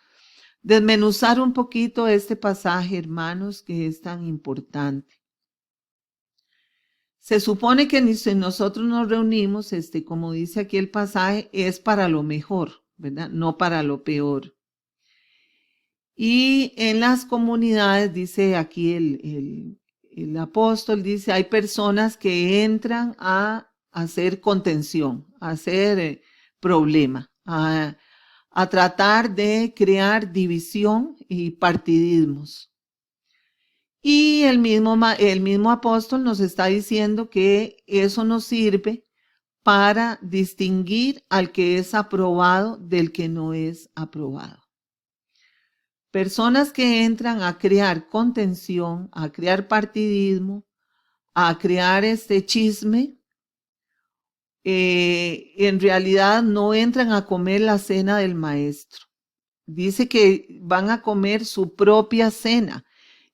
desmenuzar un poquito este pasaje, hermanos, que es tan importante. Se supone que si nosotros nos reunimos, como dice aquí el pasaje, es para lo mejor, ¿verdad? No para lo peor. Y en las comunidades, dice aquí el apóstol, dice, hay personas que entran a hacer contención, a hacer problema, a tratar de crear división y partidismos. Y el mismo apóstol nos está diciendo que eso nos sirve para distinguir al que es aprobado del que no es aprobado. Personas que entran a crear contención, a crear partidismo, a crear este chisme, en realidad no entran a comer la cena del maestro. Dice que van a comer su propia cena.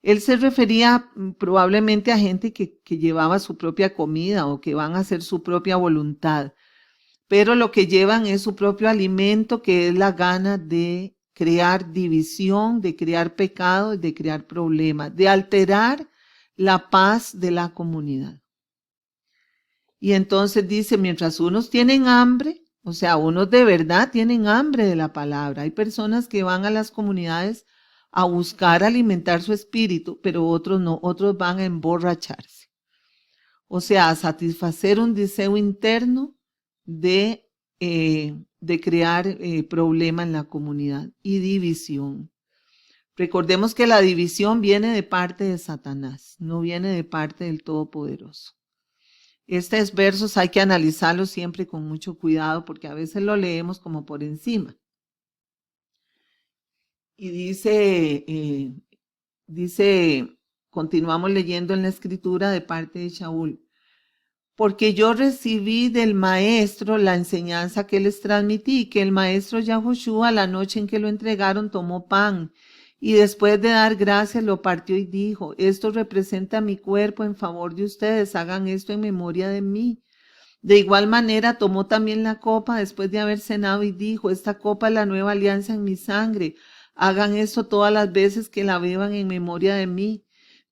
Él se refería probablemente a gente que llevaba su propia comida o que van a hacer su propia voluntad, pero lo que llevan es su propio alimento, que es la gana de crear división, de crear pecado, de crear problemas, de alterar la paz de la comunidad. Y entonces dice, mientras unos tienen hambre, o sea, unos de verdad tienen hambre de la palabra. Hay personas que van a las comunidades a buscar alimentar su espíritu, pero otros no, otros van a emborracharse. O sea, a satisfacer un deseo interno de crear problema en la comunidad y división. Recordemos que la división viene de parte de Satanás, no viene de parte del Todopoderoso. Estos versos hay que analizarlos siempre con mucho cuidado porque a veces lo leemos como por encima. Y dice, continuamos leyendo en la escritura de parte de Shaul. Porque yo recibí del maestro la enseñanza que les transmití, que el maestro Yahushua la noche en que lo entregaron tomó pan y después de dar gracias lo partió y dijo, esto representa mi cuerpo en favor de ustedes, hagan esto en memoria de mí. De igual manera tomó también la copa después de haber cenado y dijo, esta copa es la nueva alianza en mi sangre, hagan esto todas las veces que la beban en memoria de mí.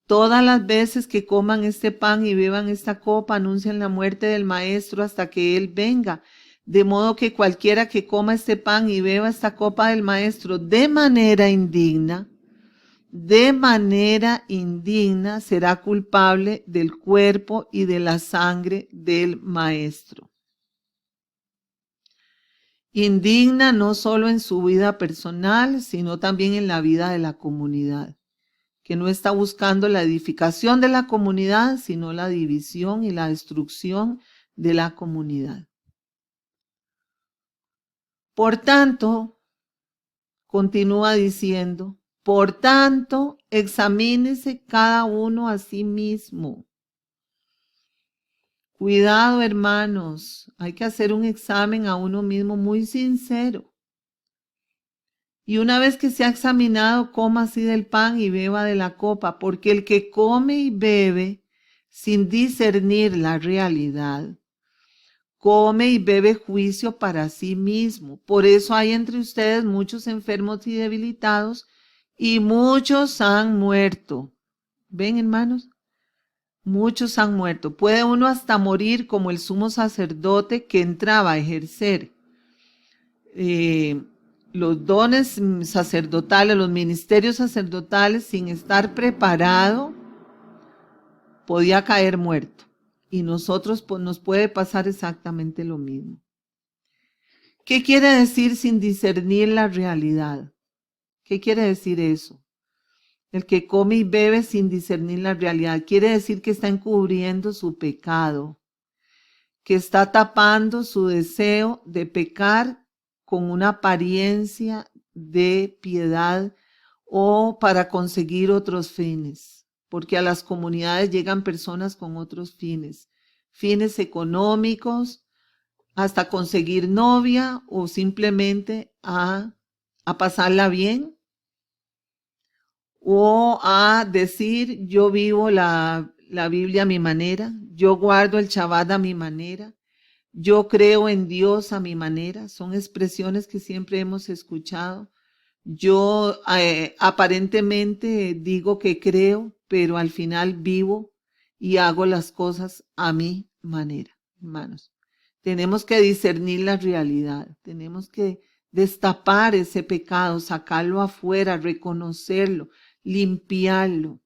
Todas las veces que coman este pan y beban esta copa, anuncian la muerte del Maestro hasta que Él venga. De modo que cualquiera que coma este pan y beba esta copa del Maestro de manera indigna será culpable del cuerpo y de la sangre del Maestro. Indigna no solo en su vida personal, sino también en la vida de la comunidad, que no está buscando la edificación de la comunidad, sino la división y la destrucción de la comunidad. Por tanto, continúa diciendo, por tanto, examínese cada uno a sí mismo. Cuidado, hermanos, hay que hacer un examen a uno mismo muy sincero. Y una vez que se ha examinado, coma así del pan y beba de la copa, porque el que come y bebe sin discernir la realidad, come y bebe juicio para sí mismo. Por eso hay entre ustedes muchos enfermos y debilitados, y muchos han muerto. ¿Ven, hermanos? Muchos han muerto. Puede uno hasta morir como el sumo sacerdote que entraba a ejercer los dones sacerdotales, los ministerios sacerdotales, sin estar preparado, podía caer muerto. Y nosotros nos puede pasar exactamente lo mismo. ¿Qué quiere decir sin discernir la realidad? ¿Qué quiere decir eso? El que come y bebe sin discernir la realidad quiere decir que está encubriendo su pecado, que está tapando su deseo de pecar con una apariencia de piedad o para conseguir otros fines, porque a las comunidades llegan personas con otros fines económicos, hasta conseguir novia o simplemente a pasarla bien, o a decir yo vivo la Biblia a mi manera, yo guardo el Shabbat a mi manera, yo creo en Dios a mi manera. Son expresiones que siempre hemos escuchado. Yo aparentemente digo que creo, pero al final vivo y hago las cosas a mi manera, hermanos. Tenemos que discernir la realidad, tenemos que destapar ese pecado, sacarlo afuera, reconocerlo, limpiarlo.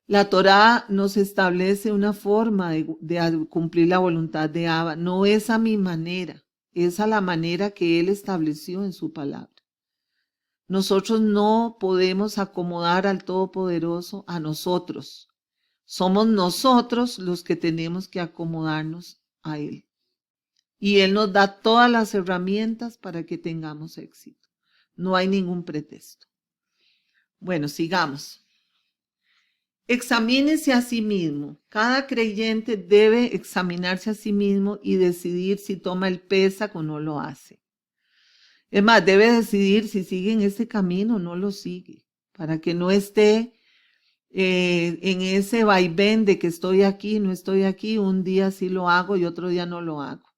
La Torá nos establece una forma de cumplir la voluntad de Abba. No es a mi manera, es a la manera que Él estableció en su palabra. Nosotros no podemos acomodar al Todopoderoso a nosotros. Somos nosotros los que tenemos que acomodarnos a Él. Y Él nos da todas las herramientas para que tengamos éxito. No hay ningún pretexto. Bueno, sigamos. Examínese a sí mismo. Cada creyente debe examinarse a sí mismo y decidir si toma el Pesaj o no lo hace. Es más, debe decidir si sigue en ese camino o no lo sigue, para que no esté en ese vaivén de que estoy aquí, no estoy aquí, un día sí lo hago y otro día no lo hago.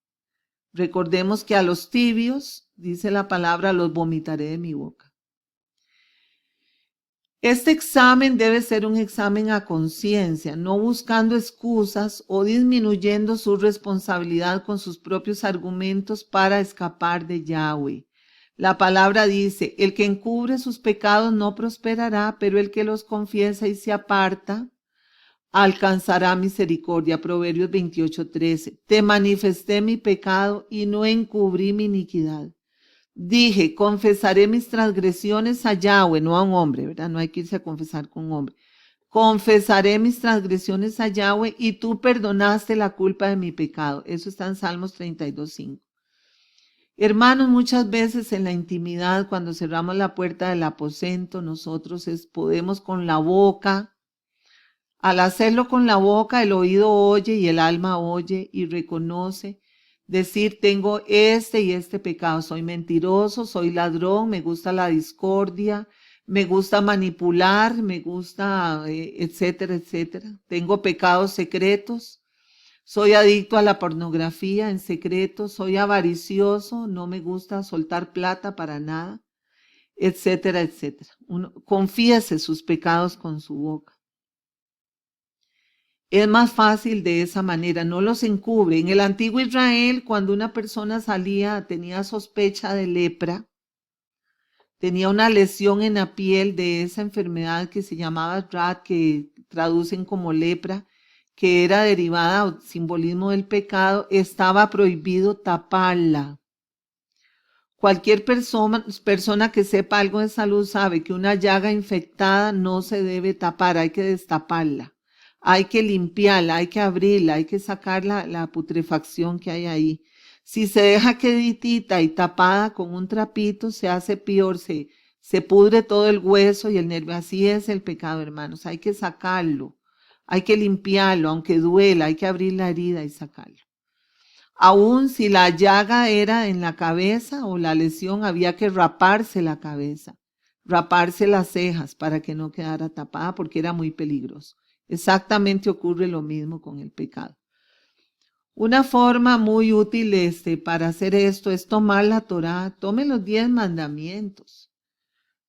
Recordemos que a los tibios, dice la palabra, los vomitaré de mi boca. Este examen debe ser un examen a conciencia, no buscando excusas o disminuyendo su responsabilidad con sus propios argumentos para escapar de Yahweh. La palabra dice, el que encubre sus pecados no prosperará, pero el que los confiesa y se aparta alcanzará misericordia. Proverbios 28:13. Te manifesté mi pecado y no encubrí mi iniquidad. Dije, confesaré mis transgresiones a Yahweh, no a un hombre, ¿verdad? No hay que irse a confesar con un hombre. Confesaré mis transgresiones a Yahweh y tú perdonaste la culpa de mi pecado. Eso está en Salmos 32:5. Hermanos, muchas veces en la intimidad, cuando cerramos la puerta del aposento, nosotros podemos con la boca. Al hacerlo con la boca, el oído oye y el alma oye y reconoce. Decir, tengo este y este pecado. Soy mentiroso, soy ladrón, me gusta la discordia, me gusta manipular, me gusta, etcétera, etcétera. Tengo pecados secretos. Soy adicto a la pornografía en secreto. Soy avaricioso, no me gusta soltar plata para nada, etcétera, etcétera. Confiese sus pecados con su boca. Es más fácil de esa manera, no los encubre. En el antiguo Israel, cuando una persona salía, tenía sospecha de lepra, tenía una lesión en la piel de esa enfermedad que se llamaba rat, que traducen como lepra, que era derivada o simbolismo del pecado, estaba prohibido taparla. Cualquier persona que sepa algo de salud sabe que una llaga infectada no se debe tapar, hay que destaparla. Hay que limpiarla, hay que abrirla, hay que sacar la putrefacción que hay ahí. Si se deja queditita y tapada con un trapito, se hace peor, se pudre todo el hueso y el nervio. Así es el pecado, hermanos. Hay que sacarlo, hay que limpiarlo, aunque duela, hay que abrir la herida y sacarlo. Aún si la llaga era en la cabeza o la lesión, había que raparse la cabeza, raparse las cejas para que no quedara tapada porque era muy peligroso. Exactamente ocurre lo mismo con el pecado. Una forma muy útil para hacer esto es tomar la Torá. Tome los 10 mandamientos.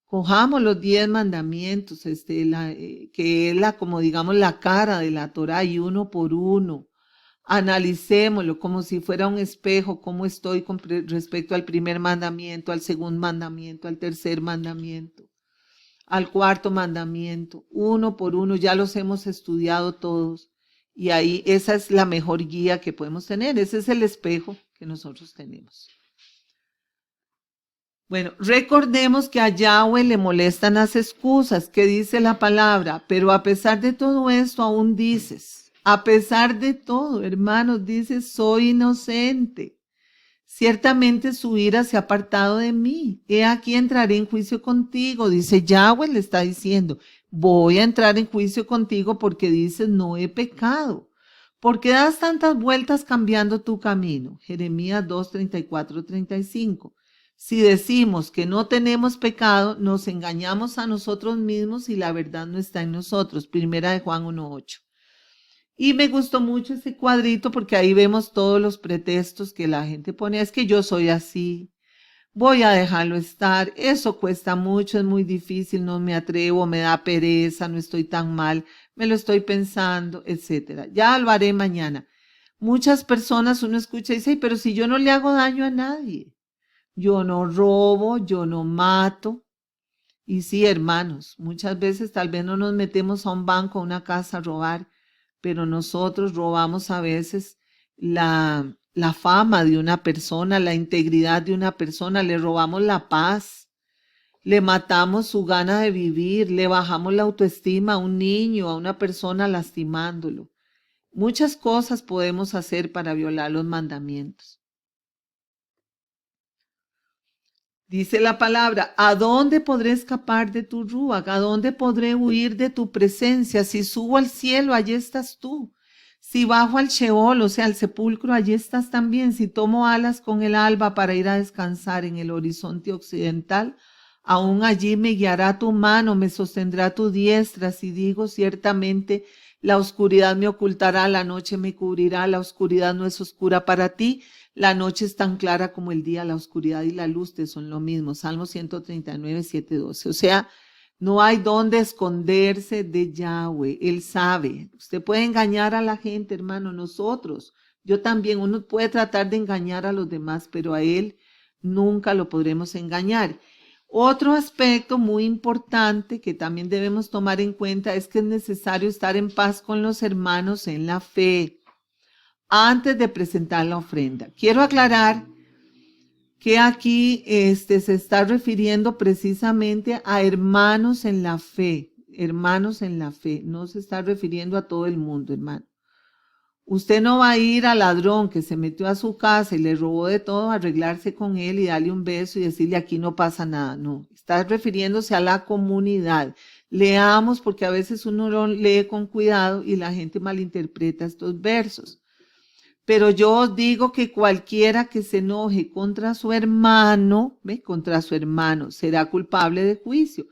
Cojamos los 10 mandamientos, que es como digamos la cara de la Torá, y uno por uno. Analicémoslo como si fuera un espejo, cómo estoy con respecto al primer mandamiento, al segundo mandamiento, al tercer mandamiento, al cuarto mandamiento, uno por uno. Ya los hemos estudiado todos y ahí esa es la mejor guía que podemos tener. Ese es el espejo que nosotros tenemos. Bueno, recordemos que a Yahweh le molestan las excusas, que dice la palabra, pero a pesar de todo esto aún dices, a pesar de todo, hermanos, dices, soy inocente. Ciertamente su ira se ha apartado de mí. He aquí entraré en juicio contigo. Dice Yahweh, le está diciendo, voy a entrar en juicio contigo porque dices, no he pecado. ¿Por qué das tantas vueltas cambiando tu camino? Jeremías 2:34-35. Si decimos que no tenemos pecado, nos engañamos a nosotros mismos y la verdad no está en nosotros. Primera de Juan 1:8. Y me gustó mucho ese cuadrito porque ahí vemos todos los pretextos que la gente pone. Es que yo soy así, voy a dejarlo estar, eso cuesta mucho, es muy difícil, no me atrevo, me da pereza, no estoy tan mal, me lo estoy pensando, etcétera. Ya lo haré mañana. Muchas personas uno escucha y dice, pero si yo no le hago daño a nadie, yo no robo, yo no mato. Y sí, hermanos, muchas veces tal vez no nos metemos a un banco, a una casa a robar, pero nosotros robamos a veces la fama de una persona, la integridad de una persona, le robamos la paz, le matamos su gana de vivir, le bajamos la autoestima a un niño, a una persona lastimándolo. Muchas cosas podemos hacer para violar los mandamientos. Dice la palabra, ¿a dónde podré escapar de tu ruach? ¿A dónde podré huir de tu presencia? Si subo al cielo, allí estás tú. Si bajo al Sheol, o sea, al sepulcro, allí estás también. Si tomo alas con el alba para ir a descansar en el horizonte occidental, aún allí me guiará tu mano, me sostendrá tu diestra. Si digo ciertamente, la oscuridad me ocultará, la noche me cubrirá, la oscuridad no es oscura para ti. La noche es tan clara como el día, la oscuridad y la luz te son lo mismo. Salmo 139, 7, 12. O sea, no hay dónde esconderse de Yahweh. Él sabe. Usted puede engañar a la gente, hermano, nosotros. Yo también, uno puede tratar de engañar a los demás, pero a Él Nunca lo podremos engañar. Otro aspecto muy importante que también debemos tomar en cuenta es que es necesario estar en paz con los hermanos en la fe antes de presentar la ofrenda. Quiero aclarar que aquí se está refiriendo precisamente a hermanos en la fe, no se está refiriendo a todo el mundo, hermano. Usted no va a ir al ladrón que se metió a su casa y le robó de todo, a arreglarse con él y darle un beso y decirle aquí no pasa nada. No, está refiriéndose a la comunidad. Leamos porque a veces uno lo lee con cuidado y la gente malinterpreta estos versos. Pero yo os digo que cualquiera que se enoje contra su hermano, será culpable de juicio.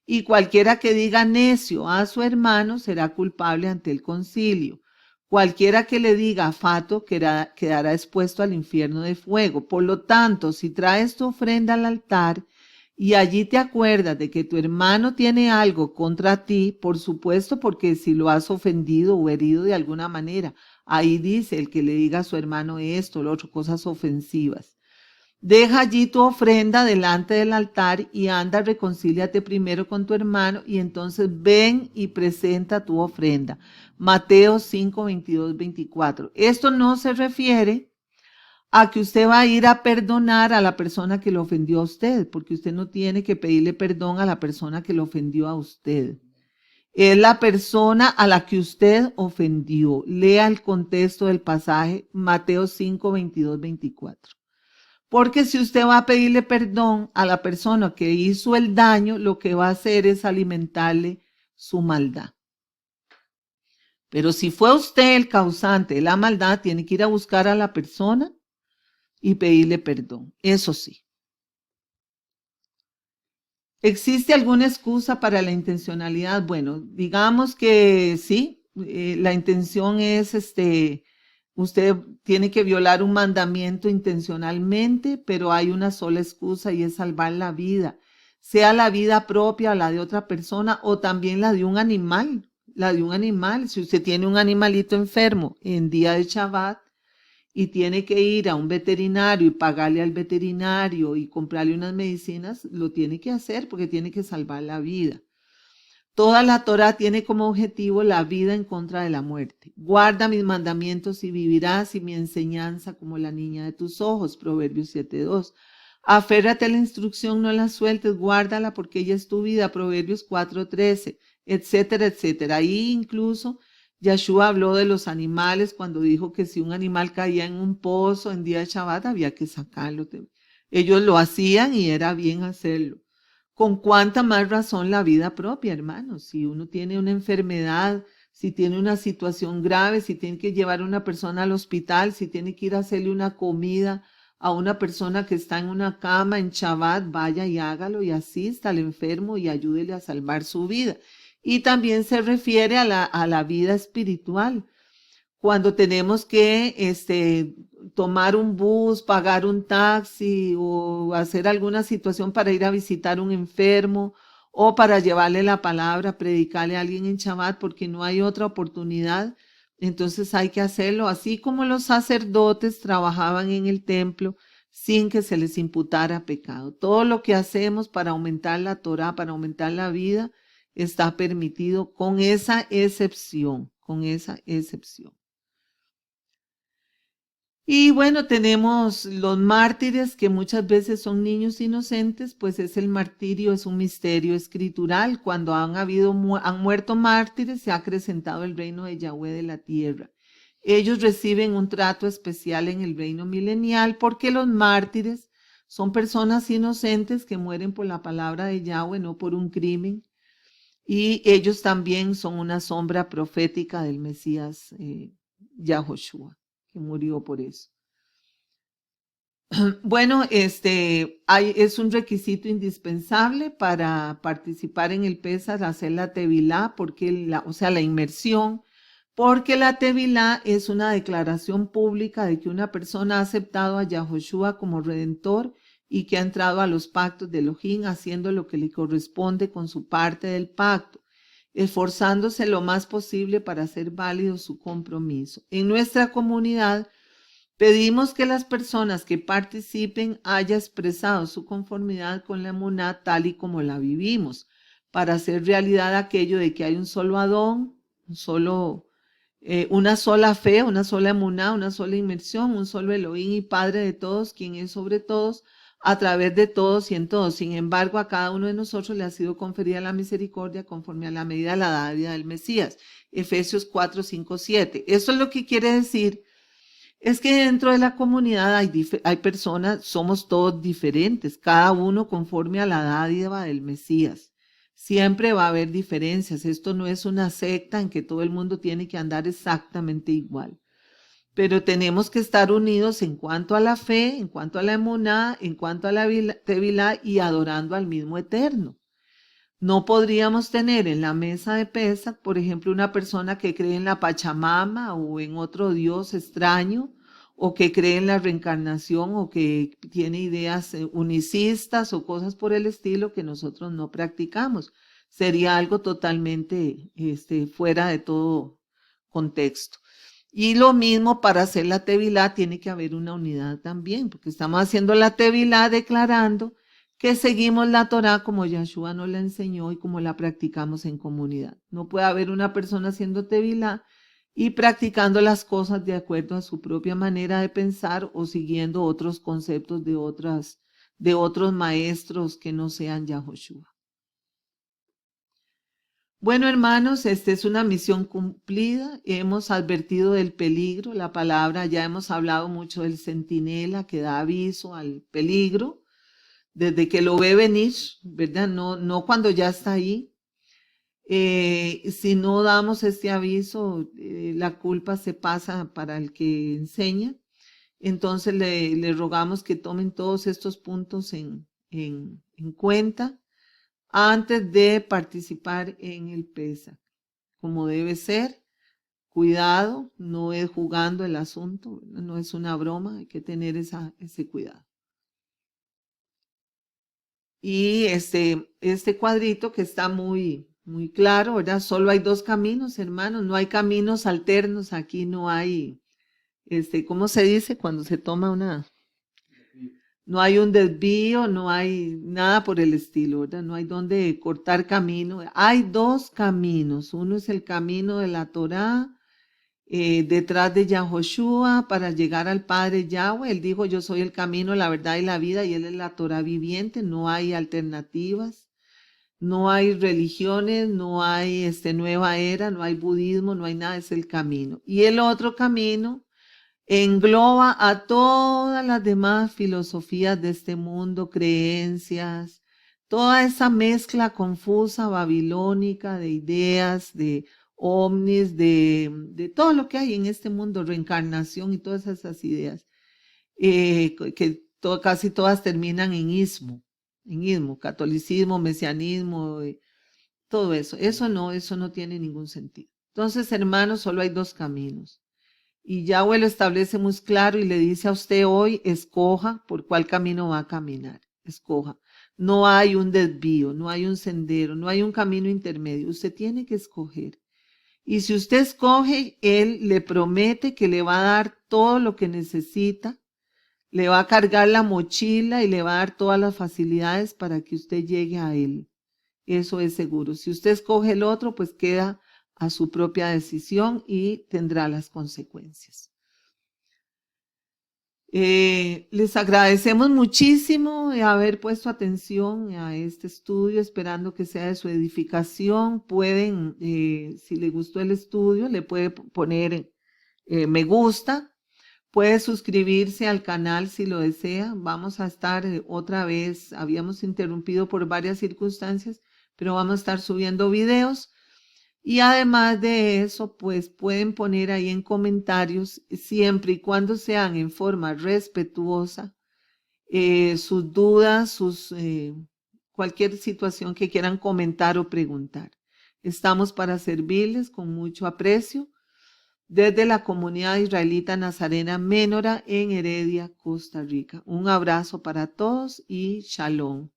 Y cualquiera que diga necio a su hermano será culpable ante el concilio. Cualquiera que le diga fato quedará expuesto al infierno de fuego. Por lo tanto, si traes tu ofrenda al altar y allí te acuerdas de que tu hermano tiene algo contra ti, por supuesto, porque si lo has ofendido o herido de alguna manera, ahí dice el que le diga a su hermano esto, lo otro, cosas ofensivas. Deja allí tu ofrenda delante del altar y anda, reconcíliate primero con tu hermano y entonces ven y presenta tu ofrenda. Mateo 5, 22, 24. Esto no se refiere a que usted va a ir a perdonar a la persona que lo ofendió a usted, porque usted no tiene que pedirle perdón a la persona que lo ofendió a usted. Es la persona a la que usted ofendió. Lea el contexto del pasaje, Mateo 5, 22, 24. Porque si usted va a pedirle perdón a la persona que hizo el daño, lo que va a hacer es alimentarle su maldad. Pero si fue usted el causante de la maldad, tiene que ir a buscar a la persona y pedirle perdón. Eso sí. ¿Existe alguna excusa para la intencionalidad? Bueno, digamos que sí, la intención es, usted tiene que violar un mandamiento intencionalmente, pero hay una sola excusa y es salvar la vida, sea la vida propia o la de otra persona o también la de un animal, Si usted tiene un animalito enfermo en día de Shabbat, y tiene que ir a un veterinario y pagarle al veterinario y comprarle unas medicinas, lo tiene que hacer porque tiene que salvar la vida. Toda la Torá tiene como objetivo la vida en contra de la muerte. Guarda mis mandamientos y vivirás, y mi enseñanza como la niña de tus ojos. Proverbios 7:2. Aférrate a la instrucción, no la sueltes, guárdala porque ella es tu vida. Proverbios 4:13, etcétera, etcétera. Ahí incluso Yahshua habló de los animales cuando dijo que si un animal caía en un pozo en día de Shabbat había que sacarlo. Ellos lo hacían y era bien hacerlo. Con cuánta más razón la vida propia, hermanos. Si uno tiene una enfermedad, si tiene una situación grave, si tiene que llevar a una persona al hospital, si tiene que ir a hacerle una comida a una persona que está en una cama en Shabbat, vaya y hágalo y asista al enfermo y ayúdele a salvar su vida. Y también se refiere a la vida espiritual. Cuando tenemos que tomar un bus, pagar un taxi o hacer alguna situación para ir a visitar a un enfermo o para llevarle la palabra, predicarle a alguien en Shabbat porque no hay otra oportunidad, entonces hay que hacerlo. Así como los sacerdotes trabajaban en el templo sin que se les imputara pecado. Todo lo que hacemos para aumentar la Torá, para aumentar la vida, está permitido con esa excepción, Y bueno, tenemos los mártires que muchas veces son niños inocentes, pues es el martirio, es un misterio escritural. Cuando han muerto mártires, se ha acrecentado el reino de Yahweh de la tierra. Ellos reciben un trato especial en el reino milenial porque los mártires son personas inocentes que mueren por la palabra de Yahweh, no por un crimen. Y ellos también son una sombra profética del Mesías Yahoshua, que murió por eso. Bueno, es un requisito indispensable para participar en el Pesas, hacer la Tevilá, la inmersión, porque la Tevilá es una declaración pública de que una persona ha aceptado a Yahoshua como redentor y que ha entrado a los pactos de Elohim haciendo lo que le corresponde con su parte del pacto, esforzándose lo más posible para hacer válido su compromiso. En nuestra comunidad Pedimos que las personas que participen hayan expresado su conformidad con la emuná tal y como la vivimos, para hacer realidad aquello de que hay un solo Adón, una sola fe, una sola emuná, una sola inmersión, un solo Elohim y Padre de todos, quien es sobre todos, a través de todos y en todos. Sin embargo, a cada uno de nosotros le ha sido conferida la misericordia conforme a la medida de la dádiva del Mesías. Efesios 4, 5, 7. Eso es lo que quiere decir. Es que dentro de la comunidad hay personas, somos todos diferentes, cada uno conforme a la dádiva del Mesías. Siempre va a haber diferencias. Esto no es una secta en que todo el mundo tiene que andar exactamente igual. Pero tenemos que estar unidos en cuanto a la fe, en cuanto a la emuná, en cuanto a la tevilá y adorando al mismo Eterno. No podríamos tener en la mesa de Pesach, por ejemplo, una persona que cree en la Pachamama o en otro dios extraño, o que cree en la reencarnación, o que tiene ideas unicistas o cosas por el estilo que nosotros no practicamos. Sería algo totalmente fuera de todo contexto. Y lo mismo para hacer la tevilá, tiene que haber una unidad también, porque estamos haciendo la tevilá declarando que seguimos la Torá como Yahshua nos la enseñó y como la practicamos en comunidad. No puede haber una persona haciendo tevilá y practicando las cosas de acuerdo a su propia manera de pensar o siguiendo otros conceptos de otros maestros que no sean Yahushua. Bueno, hermanos, esta es una misión cumplida. Hemos advertido del peligro. La palabra, ya hemos hablado mucho del centinela que da aviso al peligro desde que lo ve venir, ¿verdad? No cuando ya está ahí. Si no damos este aviso, la culpa se pasa para el que enseña. Entonces le rogamos que tomen todos estos puntos en cuenta antes de participar en el Pesach, como debe ser. Cuidado, no es jugando el asunto, no es una broma, hay que tener ese cuidado. Y este cuadrito que está muy claro, ¿verdad? Solo hay dos caminos, hermanos, no hay caminos alternos, aquí no hay, ¿cómo se dice cuando se toma no hay un desvío, no hay nada por el estilo, ¿verdad? No hay donde cortar camino. Hay dos caminos. Uno es el camino de la Torá, detrás de Yahoshua, para llegar al Padre Yahweh. Él dijo, yo soy el camino, la verdad y la vida, y Él es la Torá viviente. No hay alternativas, no hay religiones, no hay nueva era, no hay budismo, no hay nada, es el camino. Y el otro camino engloba a todas las demás filosofías de este mundo, creencias, toda esa mezcla confusa babilónica de ideas, de ovnis, de todo lo que hay en este mundo, reencarnación y todas esas ideas, que casi todas terminan en ismo, catolicismo, mesianismo, todo eso. Eso no tiene ningún sentido. Entonces, hermanos, solo hay dos caminos. Y Yahweh lo establece muy claro y le dice a usted hoy, escoja por cuál camino va a caminar, escoja. No hay un desvío, no hay un sendero, no hay un camino intermedio, usted tiene que escoger. Y si usted escoge, Él le promete que le va a dar todo lo que necesita, le va a cargar la mochila y le va a dar todas las facilidades para que usted llegue a Él. Eso es seguro. Si usted escoge el otro, pues queda a su propia decisión y tendrá las consecuencias. Les agradecemos muchísimo de haber puesto atención a este estudio, esperando que sea de su edificación. Pueden, si les gustó el estudio, le puede poner me gusta, puede suscribirse al canal si lo desea. Vamos a estar otra vez, habíamos interrumpido por varias circunstancias, pero vamos a estar subiendo videos. Y además de eso, pues pueden poner ahí en comentarios, siempre y cuando sean en forma respetuosa, sus dudas, cualquier situación que quieran comentar o preguntar. Estamos para servirles con mucho aprecio desde la comunidad israelita nazarena Menora en Heredia, Costa Rica. Un abrazo para todos y shalom.